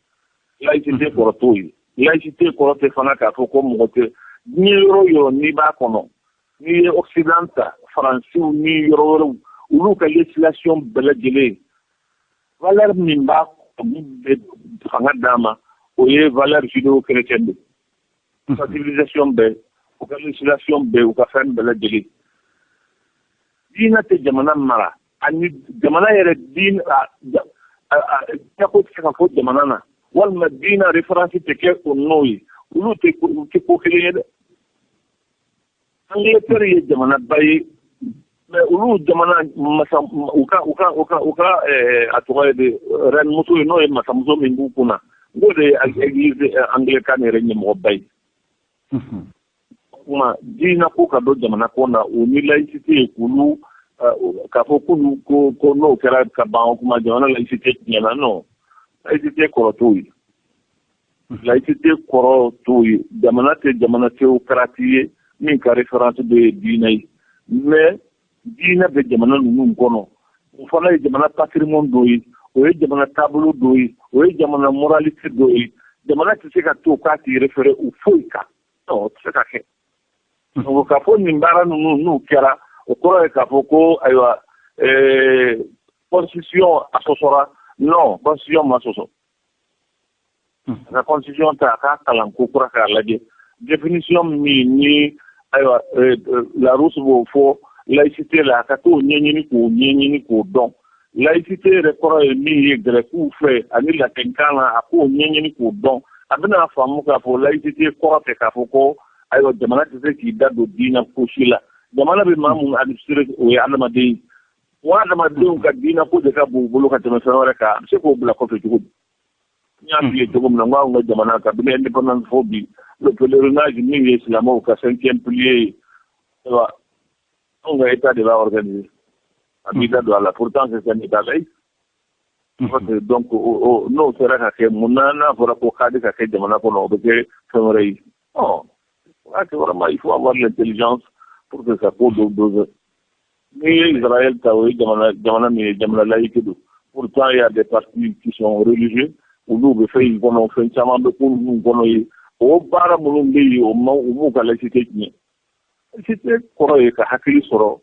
laïcité kɔrɔ t'o ye laïcité kɔrɔ tɛ fana k'a fɔ ko mɔgɔ tɛ diɲɛ yɔrɔ o yɔrɔ n'i b'a kɔnɔ n'i ye Occident ta Faransiw ni yɔrɔ wɛrɛw olu ka législation bɛɛ lajɛlen valeur min b'a fanga d'a ma o ye valeur judéo-chrétienne de ka civilisation bɛɛ u ka législation bɛɛ u ka fɛn bɛɛ lajɛlen diinɛ tɛ jamana mara ani jamana yɛrɛ diinɛ ko tɛ se ka fɔ jamana na walima diinɛ référence tɛ kɛ o n'o ye olu tɛ ko kelen ye dɛ Angleterre ye jamanaba ye mais olu jamana masa u ka a tɔgɔ ye de reine muso ye n'o ye masamuso min b'u kunna n'o de ye église anglicane yɛrɛ ɲɛmɔgɔba ye kuma diinɛ ko ka don jamana ko na o ni laïcité ye k'olu k'a fɔ ko n'o kɛra ka ban o kuma jamana laïcité tiɲɛna non laïcité kɔrɔ t'o ye laïcité kɔrɔ t'o ye jamana tɛ jamana théocratie ye min ka référence dɔ ye diinɛ ye mais diinɛ bɛ jamana ninnu kɔnɔ o fana ye jamana patrimoine dɔ ye o ye jamana taabolo dɔ ye o ye jamana moralité dɔ ye jamana tɛ se ka to k'a t'i référé o foyi kan non o tɛ se ka kɛ donc k'a fɔ nin baara ninnu n'u kɛra o kɔrɔ ye k'a fɔ ko ayiwa constitution a sɔsɔra non constitution ma sɔsɔ ka constitution ta a k'a kalan ko kura k'a lajɛ définition min ni ayiwa Larousse b'o fɔ laïcité la a ka t'o ɲɛɲini k'o dɔn laïcité yɛrɛ kɔrɔ ye min ye gɛrɛfuw fɛ ani latinkan na a k'o ɲɛɲini k'o dɔn a bɛna faamu k'a fɔ laïcité kɔrɔ tɛ k'a fɔ ko ayiwa jamana tɛ se k'i da don diinɛ ko si la jamana bɛ maa mun administrer o ye adamaden ye o adamadenw ka diinɛ ko de ka bon u bolo ka tɛmɛ fɛn wɛrɛ kan a bɛ se k'o bila kɔfɛ cogo di n y'a f'i ye cogo min na n ko anw ka jamana kabini indépendance fɔ bi le pèlerinage min ye silamɛw ka 5e pilier ye ayiwa anw ka État de b'a organiser a b'i da don a la pourtant c'est un État laïque donc n'o sera ka kɛ mun na n'a fɔra ko kadi ka kɛ jamana kɔnɔ o bɛ kɛ fɛn wɛrɛ ye non vraiment il faut avoir l'intelligence pour que ça pose dose ni ye Israël ta o ye jamana min ye jamana laïque don pourtant il y a des partis qui sont religieux olu bɛ fɛn in kɔnɔ fɛn caman bɛ k'olu kɔnɔ ye o baara minnu bɛ yen o b'u ka laïcité tiɲɛ laïcité kɔrɔ ye ka hakili sɔrɔ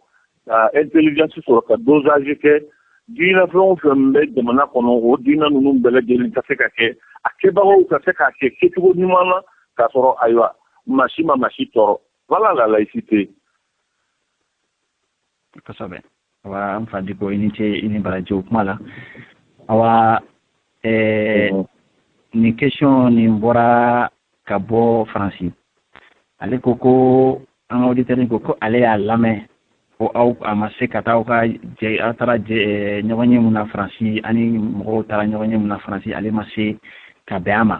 ka intelligence sɔrɔ ka dosage kɛ diinɛ fɛn o fɛn bɛ jamana kɔnɔ o diinɛ ninnu bɛɛ lajɛlen ka se ka kɛ a kɛbagaw ka se k'a kɛ kɛcogo ɲuman na k'a sɔrɔ ayiwa maa si ma maa si tɔɔrɔ voilà la laïcité. Kosɛbɛ awa an fa Diko i ni ce i ni baraji o kuma la awa ni question nin bɔra ka bɔ Faransi ale ko an auditeur ko ale y'a lamɛn ko aw amase ka taa ka je atara je ɲɔgɔn ye mun na Faransi ani mɔgɔw taara ɲɔgɔn ye mun na Faransi ale ma se ka bɛn a ma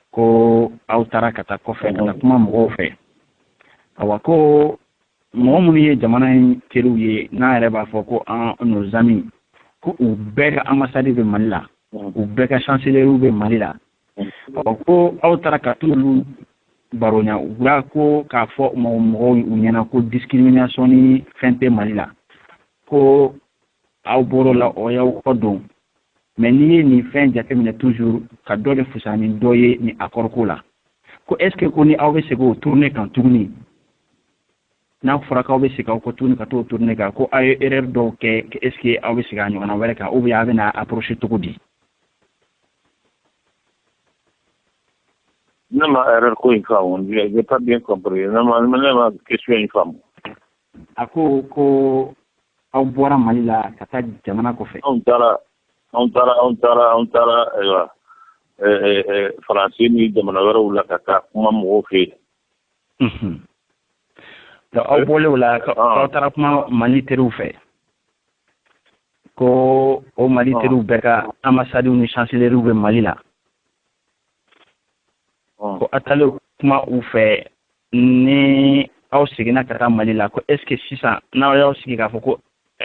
ko aw taara ka taa kɔfɛ ka taa kuma mɔgɔw fɛ awa ko mɔgɔ minnu ye jamana in teriw ye n'a yɛrɛ b'a fɔ ko nos amis ko u bɛɛ ka ambassade bɛ Mali la u bɛɛ ka chancelier bɛ Mali la ko aw taara ka t'olu baronya u ko k'a fɔ mɔgɔw u ɲɛna ko discrimination ni fɛn tɛ Mali la ko aw bɔr'o la o y'aw kɔ don mais n'i ye nin fɛn jateminɛ toujours ka dɔ de fusa ni dɔ ye ni accord ko la ko est ce que ko ni aw bɛ segin o tourner kan tuguni n'a fɔra k'aw bɛ segin aw kɔ tuguni ka t'o tourner kan ko aw ye erreur dɔw kɛ est ce que aw bɛ segin a ɲɔgɔnna wɛrɛ kan ou bien aw bɛna approcher cogo di? Ne ma erreur ko in faamu, j'ai pas bien compris. Ne ma question in faamu. A ko aw bɔra Mali la ka taa jamana kɔfɛ. Anw taara Faransi ni jamana wɛrɛw la ka taa kuma mɔgɔw fɛ yen. Donc aw bɔlen o la aw taara kuma Mali teriw fɛ ko o Mali teriw bɛɛ ka ambassades ni chancelleries bɛ Mali la. Ko atale kuma u fɛ ni aw seginna ka taa Mali la ko est ce que sisan n'aw y'aw sigi k'a fɔ ko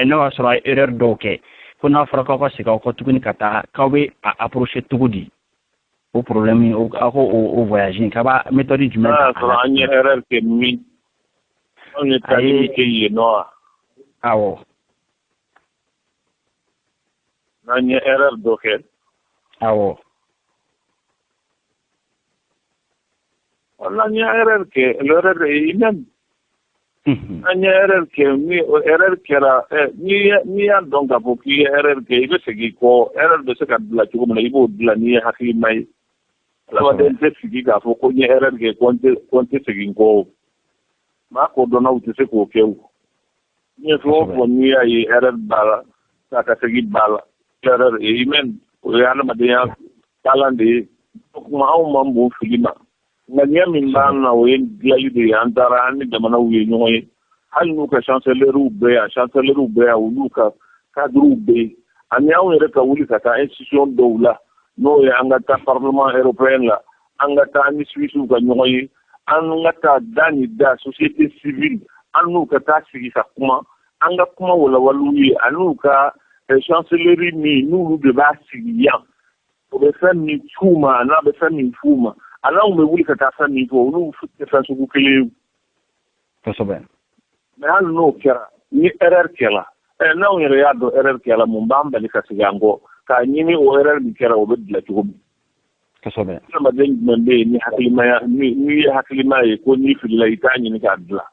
n'o y'a sɔrɔ a ye erreur dɔw kɛ ko n'a fɔra k'aw ka segin aw kɔ tuguni ka taa k'aw bɛ a approcher cogo di o problème aw ko o voyage k'a b'a méthode jumɛn ta? N'a sɔrɔ an ye erreur kɛ min anw ye taali kɛ yen nɔ wa? Awɔ. N'an ye erreur dɔ kɛ. Awɔ. N'an ye erreur kɛ l'erreur est humaine. An ye erreur kɛ ni erreur kɛra n'i y'a dɔn k'a fɔ k'i ye erreur kɛ i bɛ segin kɔ erreur bɛ se ka bila cogo min na i b'o dilan n'i ye hakilima ye. Adamaden tɛ sigi k'a fɔ ko n ye erreur kɛ ko n tɛ segin kɔ. Maa kodɔnnaw tɛ se k'o kɛ o. Ni ye fɛn o fɛn n'i y'a ye erreur b'a la k'a ka segin b'a la erreur est humaine o ye adamadenya taalan de ye. Kuma anw man bon fili ma. Nka ɲɛ min b'an na o ye dilanli de ye an taara an ni jamanaw ye ɲɔgɔn ye hali n'u ka chancelleries bɛ yan chancelleries bɛ yan olu ka cadres bɛ yen ani anw yɛrɛ ka wuli ka taa institution dɔw la n'o ye an ka taa parlement européen la an ka taa an ni Suissew ka ɲɔgɔn ye an ka taa da ni da société civile an n'u ka taa sigi ka kuma an ka kuma walawaliw ye ani n'u ka chancellerie min n'olu de b'a sigi yan o bɛ fɛn min c'u ma n'a bɛ fɛn min f'u ma. An'anw bɛ wuli ka taa fɛn min fɔ olu tɛ fɛn sugu kelen ye. Kosɛbɛ. Mais hali n'o kɛra ni erreur kɛra n'anw yɛrɛ y'a dɔn erreur kɛra mun b'an bali ka segin an kɔ k'a ɲini o erreur min kɛra o bɛ dilan cogo min. Kosɛbɛ. Adamaden jumɛn bɛ yen ni hakilimaya n'i ye hakilima ye ko n'i filila i t'a ɲini k'a dilan.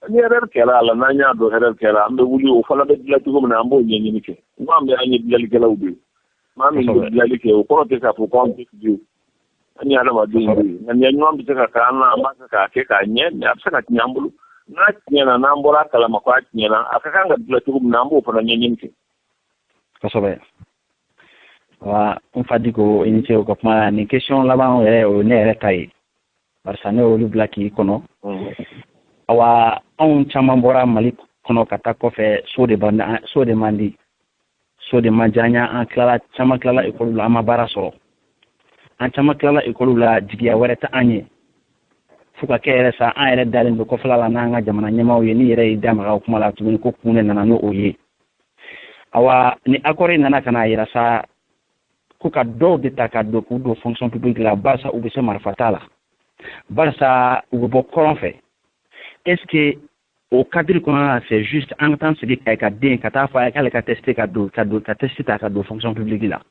Ni erreur kɛra a la n'an y'a dɔn erreur kɛra an bɛ wuli o fana bɛ dilan cogo min na an b'o ɲɛɲini kɛ. N ko an bɛ an ye dilanlikɛlaw de ye. Maa min bɛ dilanli kɛ o kɔrɔ tɛ k'a fɔ k'anw tɛ fili o. Ani adamaden bɛ yen nka ɲɛɲuman bɛ se ka k'an na an b'a fɛ k'a kɛ k'a ɲɛ mais a bɛ se ka tiɲɛ an bolo n'a tiɲɛna n'an bɔra a kalama ko a tiɲɛna a ka kan ka dilan cogo min na an b'o fana ɲɛɲini kɛ. Kosɛbɛ. Wa n fa Diko i ni ce o ka kuma nin question laban yɛrɛ o ye ne yɛrɛ ta ye barisa ne y'olu bila k'i kɔnɔ. Awa anw caman bɔra Mali kɔnɔ ka taa kɔfɛ so de man di so de man diya an ye an caman tilala école la an ma baara sɔrɔ. An caman tilala école la jigiya wɛrɛ tɛ an ye fo ka kɛ yɛrɛ sa an yɛrɛ dalen don kɔfɛla la n'an ka jamana ɲɛmaaw ye ni yɛrɛ y'i da maga o kuma la tuguni ko kun de nana n'o ye. Awa ni accord nana ka n'a yira sa ko ka dɔw de ta ka don k'u don fonction publique la barisa u bɛ se marifa t'a la barisa u bɛ bɔ kɔrɔn fɛ est ce que o cadre kɔnɔna na c'est juste an ka taa sigi ka den ka taa fɔ a ye k'ale ka tester ka tester ta ka don fonction publique la.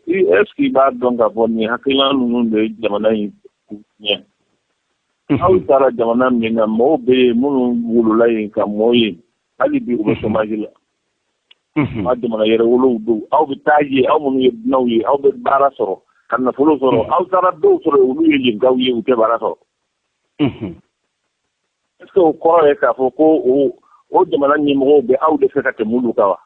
Est-ce qu'il b'a dɔn k'a fɔ nin hakilina ninnu de ye jamana in ɲɛ? Aw taara jamana min na mɔgɔw bɛ yen minnu wolola yen ka mɔ yen hali bi u bɛ chômage la. Aw jamana yɛrɛ wolow don aw bɛ taa ye aw minnu ye dunanw ye aw bɛ baara sɔrɔ ka nafolo sɔrɔ aw taara dɔw sɔrɔ olu ye yenkaw ye u tɛ baara sɔrɔ. Est-ce que o kɔrɔ ye k'a fɔ ko o jamana ɲɛmɔgɔw bɛ aw de fɛ ka tɛmɛ olu kan wa?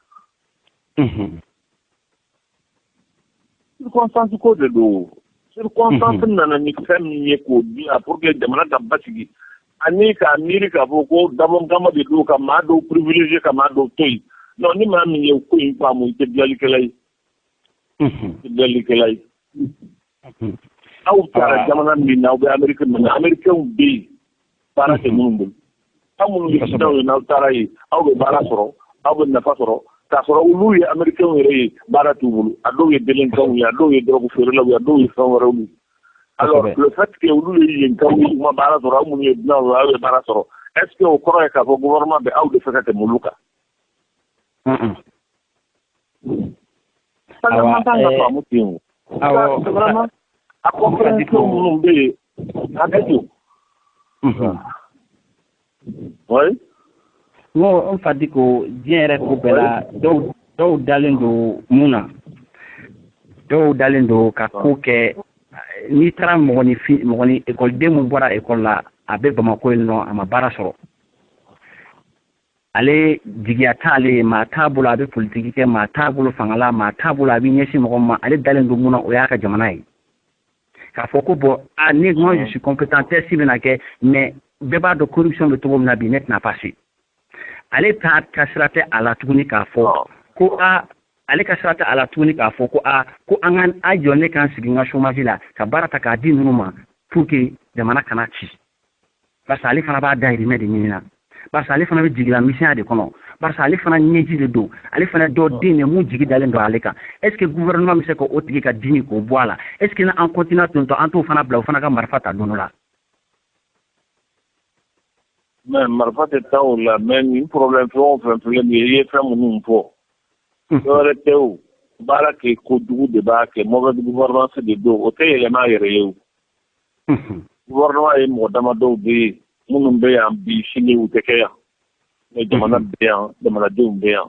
Circonstance ko de don circonstance nana ni fɛn min ye k'o di a pour que jamana ka basigi ani ka miiri k'a fɔ ko dabɔnkama de don ka maa dɔw privilégié ka maa dɔw to yen non ni maa min ye ko in faamu i tɛ dilanlikɛla ye i tɛ dilanlikɛla ye aw taara jamana min na aw bɛ Amérique min na américains bɛ yen baara tɛ minnu bolo aw minnu ye sidaw ye n'aw taara yen aw bɛ baara sɔrɔ aw bɛ nafa sɔrɔ k'a sɔrɔ olu ye américains yɛrɛ ye baara t'u bolo a dɔw ye delinquants ye a dɔw ye drogue feerelaw ye a dɔw ye fɛn wɛrɛw ye alors le fait que olu ye yenkaw ye u ma baara sɔrɔ aw minnu ye dunanw ye aw ye baara sɔrɔ est ce que o kɔrɔ ye k'a fɔ gouvernement bɛ aw de fɛ ka tɛmɛ olu kan man kan ka faamu ten o vraiment a compréhension minnu bɛ yen a bɛ to oui n fa di ko diɲɛ yɛrɛ ko bɛɛ la dɔw dalen don mun na dɔw dalen don ka ko kɛ n'i taara mɔgɔni ekɔliden mun bɔra ekɔli la a bɛ Bamako yen nɔ a ma baara sɔrɔ ale jigiya t'ale ye maa t'a bolo a bɛ politiki kɛ maa t'a bolo fanga la maa t'a bolo a bɛ ɲɛsin mɔgɔ ma ale dalen don mun na o y'a ka jamana ye k'a fɔ ko bon ne moi je suis compétent test bɛna kɛ mais bɛɛ b'a dɔn corruption bɛ cogo min na bi ne tɛna passer ale ta ka sira tɛ a la tuguni k'a fɔ ko ale ka sira tɛ a la tuguni k'a fɔ ko ko an ka a jɔ ne kan sigi n ka chômage la ka baara ta k'a di ninnu ma pour que jamana kana ci parce que ale fana b'a dahirimɛ de ɲini na parce que ale fana bɛ jigila misɛnya de kɔnɔ parce que ale fana ɲɛji de don ale fana dɔ den de mun jigi dalen don ale kan est ce que gouvernement bɛ se ka o tigi ka dimi k'o bɔ a la est ce que n'an continue ten tɔ an t'o fana bila o fana ka marifa ta don dɔ la. mais marifa tɛ taa o la mais nin problème fɛn o fɛn filɛ nin ye i ye fɛn minnu fɔ dɔwɛrɛ tɛ o baara kɛ kojugu de b'a kɛ mauvaise gouvernance de don o tɛ yɛlɛma a yɛrɛ ye o gouvernement ye mɔgɔ damadɔw bɛ yen minnu bɛ yan bi sini u tɛ kɛ yan mais jamana bɛ yan jamanadenw bɛ yan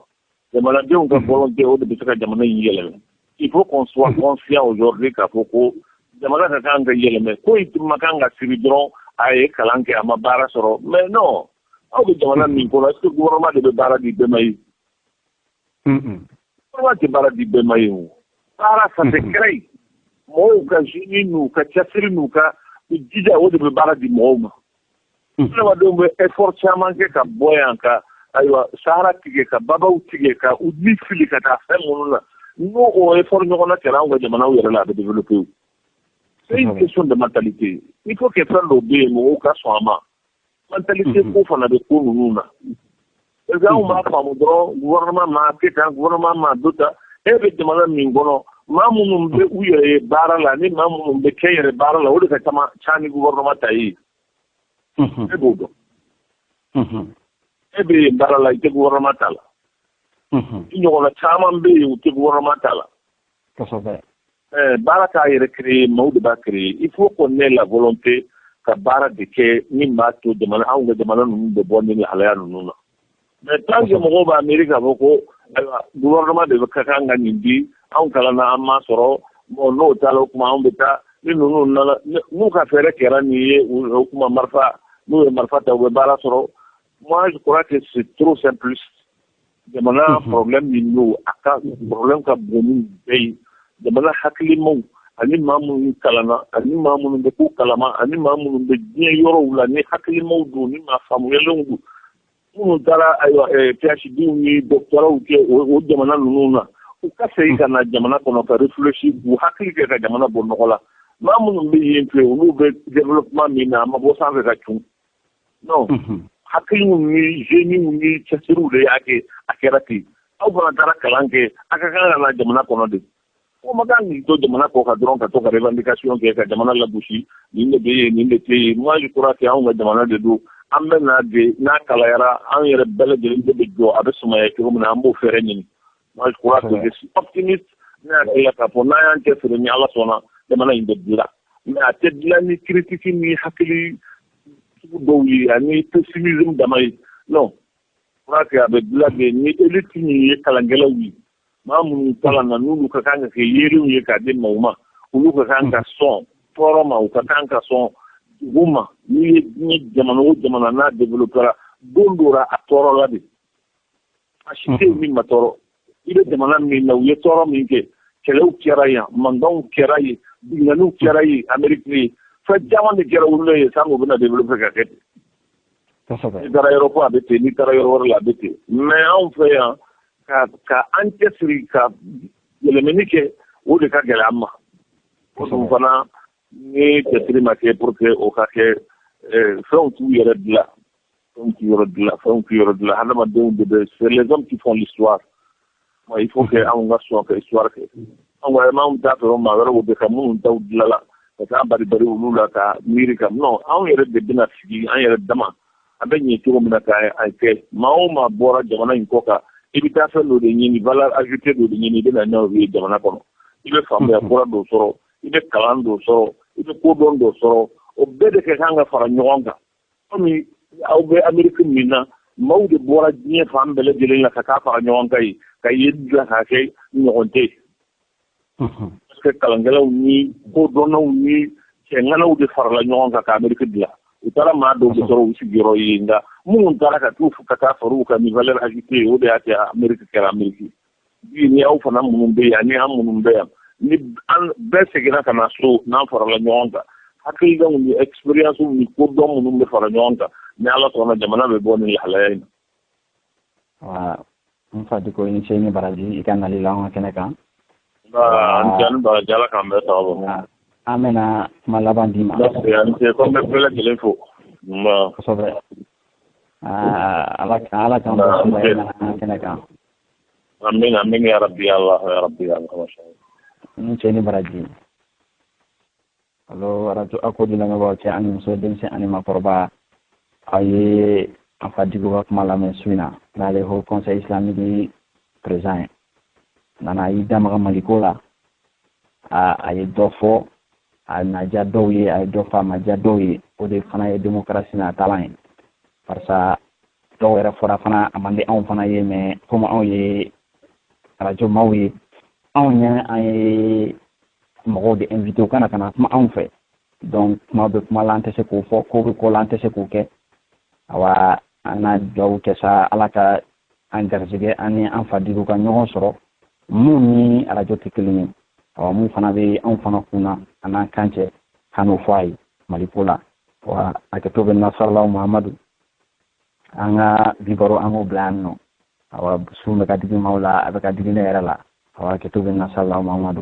jamanadenw ka volonté o de bɛ se ka jamana in yɛlɛmɛ il faut qu'on soit conscient aujourd'hui k'a fɔ ko jamana ka kan ka yɛlɛmɛ ko in ma kan ka siri dɔrɔn a ye kalan kɛ a ma baara sɔrɔ mais non aw bɛ jamana min kɔnɔ est ce que gouvernement de bɛ baara di bɛɛ ma ye gouvernement tɛ baara di bɛɛ ma ye o baara ça c'est créé mɔgɔw ka génie n'u ka cɛsiri n'u ka jija o de bɛ baara di mɔgɔw ma adamadenw bɛ effort caman kɛ ka bɔ yan ka ayiwa sahara tigɛ ka babaw tigɛ ka u ni fili ka taa fɛn minnu na n'o o effort ɲɔgɔnna kɛra anw ka jamanaw yɛrɛ la a bɛ développer o c'est une question de mentalité il faut que fɛn dɔw bɛ yen mɔgɔw ka sɔn a ma mentalité ko fana bɛ ko ninnu na parce que anw b'a faamu dɔrɔn gouvernement ma kɛ tan gouvernement ma dɔ ta e bɛ jamana min kɔnɔ maa minnu bɛ u yɛrɛ ye baara la ni maa minnu bɛ kɛ yɛrɛ baara la o de ka ca ni gouvernement ta ye e b'o dɔn e bɛ yen baara la i tɛ gouvernement ta la i ɲɔgɔnna caman bɛ yen u tɛ gouvernement ta la baara k'a yɛrɛ créer maaw de b'a créer il faut qu'on ait la volonté ka baara de kɛ min b'a to jamana anw ka jamana ninnu bɛ bɔ ni lahalaya ninnu na mais tant que mɔgɔw b'a miiri k'a fɔ ko ayiwa gouvernement de ka kan ka nin di anw kalanna an m'a sɔrɔ bon n'o t'a la o tuma anw bɛ taa ni ninnu nana n'u ka fɛɛrɛ kɛra nin ye o tuma marifa n'u ye marifa ta u bɛ baara sɔrɔ moi je crois que c'est trop simpliste jamana problème min n'o a ka problème ka bon ni bɛɛ ye jamana hakilimaw ani maa minnu kalanna ani maa minnu bɛ k'u kalama ani maa minnu bɛ diɲɛ yɔrɔw la ni hakilimaw don ni maa faamuyalenw don minnu taara ayiwa PhD ni doctoraw kɛ o jamana ninnu na u ka segin ka na jamana kɔnɔ ka réfléchir k'u hakili kɛ ka jamana bɔ nɔgɔ la maa minnu bɛ yen fɛ olu bɛ développement min na a ma bɔ sanfɛ ka cun non hakiliw ni génies ni cɛsiriw de y'a kɛ a kɛra ten aw fana taara kalan kɛ a ka kan ka na jamana kɔnɔ de ko ma kan k'i to jamana kɔ ka dɔrɔn ka to ka revendication kɛ ka jamana lagosi nin de bɛ yen nin de tɛ yen moi je crois que anw ka jamana de don an bɛ na de n'a kalayara an yɛrɛ bɛɛ lajɛlen de bɛ jɔ a bɛ sumaya cogo min na an b'o fɛɛrɛ ɲini moi je crois que je suis optimiste ne hakili la k'a fɔ n'an y'an cɛsiri ni ala sɔnna jamana in bɛ dilan mais a tɛ dilan ni critique ni hakili sugu dɔw ye ani pessimisme dama ye non je crois que a bɛ dilan de ni élite min ye kalankɛlaw ye maa minnu kalan na n'olu ka kan ka kɛ yeelenw ye k'a di maaw ma olu ka kan ka sɔn tɔɔrɔ ma u ka kan ka sɔn dugu ma n'i ye jamana o jamana n'a développera don dɔ la a tɔɔrɔ la de a si tɛ yen min ma tɔɔrɔ i bɛ jamana min na u ye tɔɔrɔ min kɛ kɛlɛw kɛra yan mankanw kɛra yen binganiw kɛra yen Amérique ye fɛn caman de kɛra olu ye san'u bɛna développer ka kɛ ten n'i taara yɔrɔ ko a bɛ ten n'i taara yɔrɔ wɛrɛ la a bɛ ten mais anw fɛ yan ka an cɛsiri ka yɛlɛmani kɛ o de ka gɛlɛ an ma o dun fana ni cɛsiri ma kɛ pour que o ka kɛ fɛnw t'u yɛrɛ dilan fɛnw t'u yɛrɛ dilan hadamadenw de bɛ c'est les hommes qui font l'histoire il faut que anw ka sɔn ka histoire kɛ anw wɛrɛ anw t'a sɔrɔ maa wɛrɛw bɛ ka minnu taw dilan la ka taa bari olu la ka miiri kan non anw yɛrɛ de bɛna sigi an yɛrɛ dama a bɛ ɲɛ cogo min na k'a kɛ maa o maa bɔra jamana in kɔ kan i bɛ taa fɛn dɔ de ɲini valeur ajoutée dɔ de ɲini i bɛ na n'o ye jamana kɔnɔ i bɛ faamuya kura dɔ sɔrɔ i bɛ kalan dɔ sɔrɔ i bɛ kodɔn dɔ sɔrɔ o bɛɛ de ka kan ka fara ɲɔgɔn kan komi aw bɛ Amérique min na maaw de bɔra diɲɛ fan bɛɛ lajɛlen la ka taa fara ɲɔgɔn kan yen ka ye dilan k'a kɛ ɲɔgɔn tɛ parce que kalankɛlaw ni kodɔnnaw ni cɛŋanaw de farala ɲɔgɔn kan ka Amérique dilan u taara maa dɔw de sɔrɔ u sigiyɔrɔ ye nka minnu taara ka taa fara u kan ni valeur ajoutée o de y'a kɛ Amérique kɛra Amérique bi ni aw fana minnu bɛ yan ni an minnu bɛ yan ni an bɛɛ seginna ka na so n'an farala ɲɔgɔn kan hakililaw ni expérience ni kodɔn minnu bɛ fara ɲɔgɔn kan ni Ala sɔnna jamana bɛ bɔ ni lahalaya in na. N fa ko ni Seyni Baraji i ka nali la an ka kɛnɛ kan. An tɛ Baraji Ala k'an bɛɛ sababu. An bɛna kuma laban d'i ma. An tɛ ko n bɛ bɛɛ lajɛlen fo. Kosɛbɛ. Ala k'an bɛɛ an ka kɛnɛ kan. Amin ya rabbi Allah ya rabbi Allah. Ni Seyni Baraji. Allo radio akodi lamɛnbagaw cɛ ani muso denmisɛn ani maakɔrɔba a ye an fa Diko ka kuma lamɛn su in na n'ale Haut Conseil islamique président ye nana y'i da maga Maliko la a ye dɔ fɔ a na diya dɔw ye a ye dɔ fɔ a ma diya dɔw ye o de fana ye démocratie n'a talan ye barisa dɔw yɛrɛ fɔra fana a man di anw fana ye mais comme anw ye radio maaw ye anw ye mɔgɔw de invité u kana kuma anw fɛ donc kuma bɛ kuma la an tɛ se k'o fɔ ko bɛ ko la an tɛ se k'o kɛ awa an na dugawu kɛ sa Ala ka an garisɛgɛ an ni an fa Diko ka ɲɔgɔn sɔrɔ mun ni radio tɛ kelen ye awa mun fana bɛ anw fana kunna an n'an kan cɛ kan n'o fɔ a ye Maliko la wa a kɛ to bɛ Nasaralaw Muhamadu an ka bi baro an k'o bila yan nɔ awa sun bɛ ka digi maaw la a bɛ ka digi ne yɛrɛ la awa a kɛ to bɛ Nasaralaw Muhamadu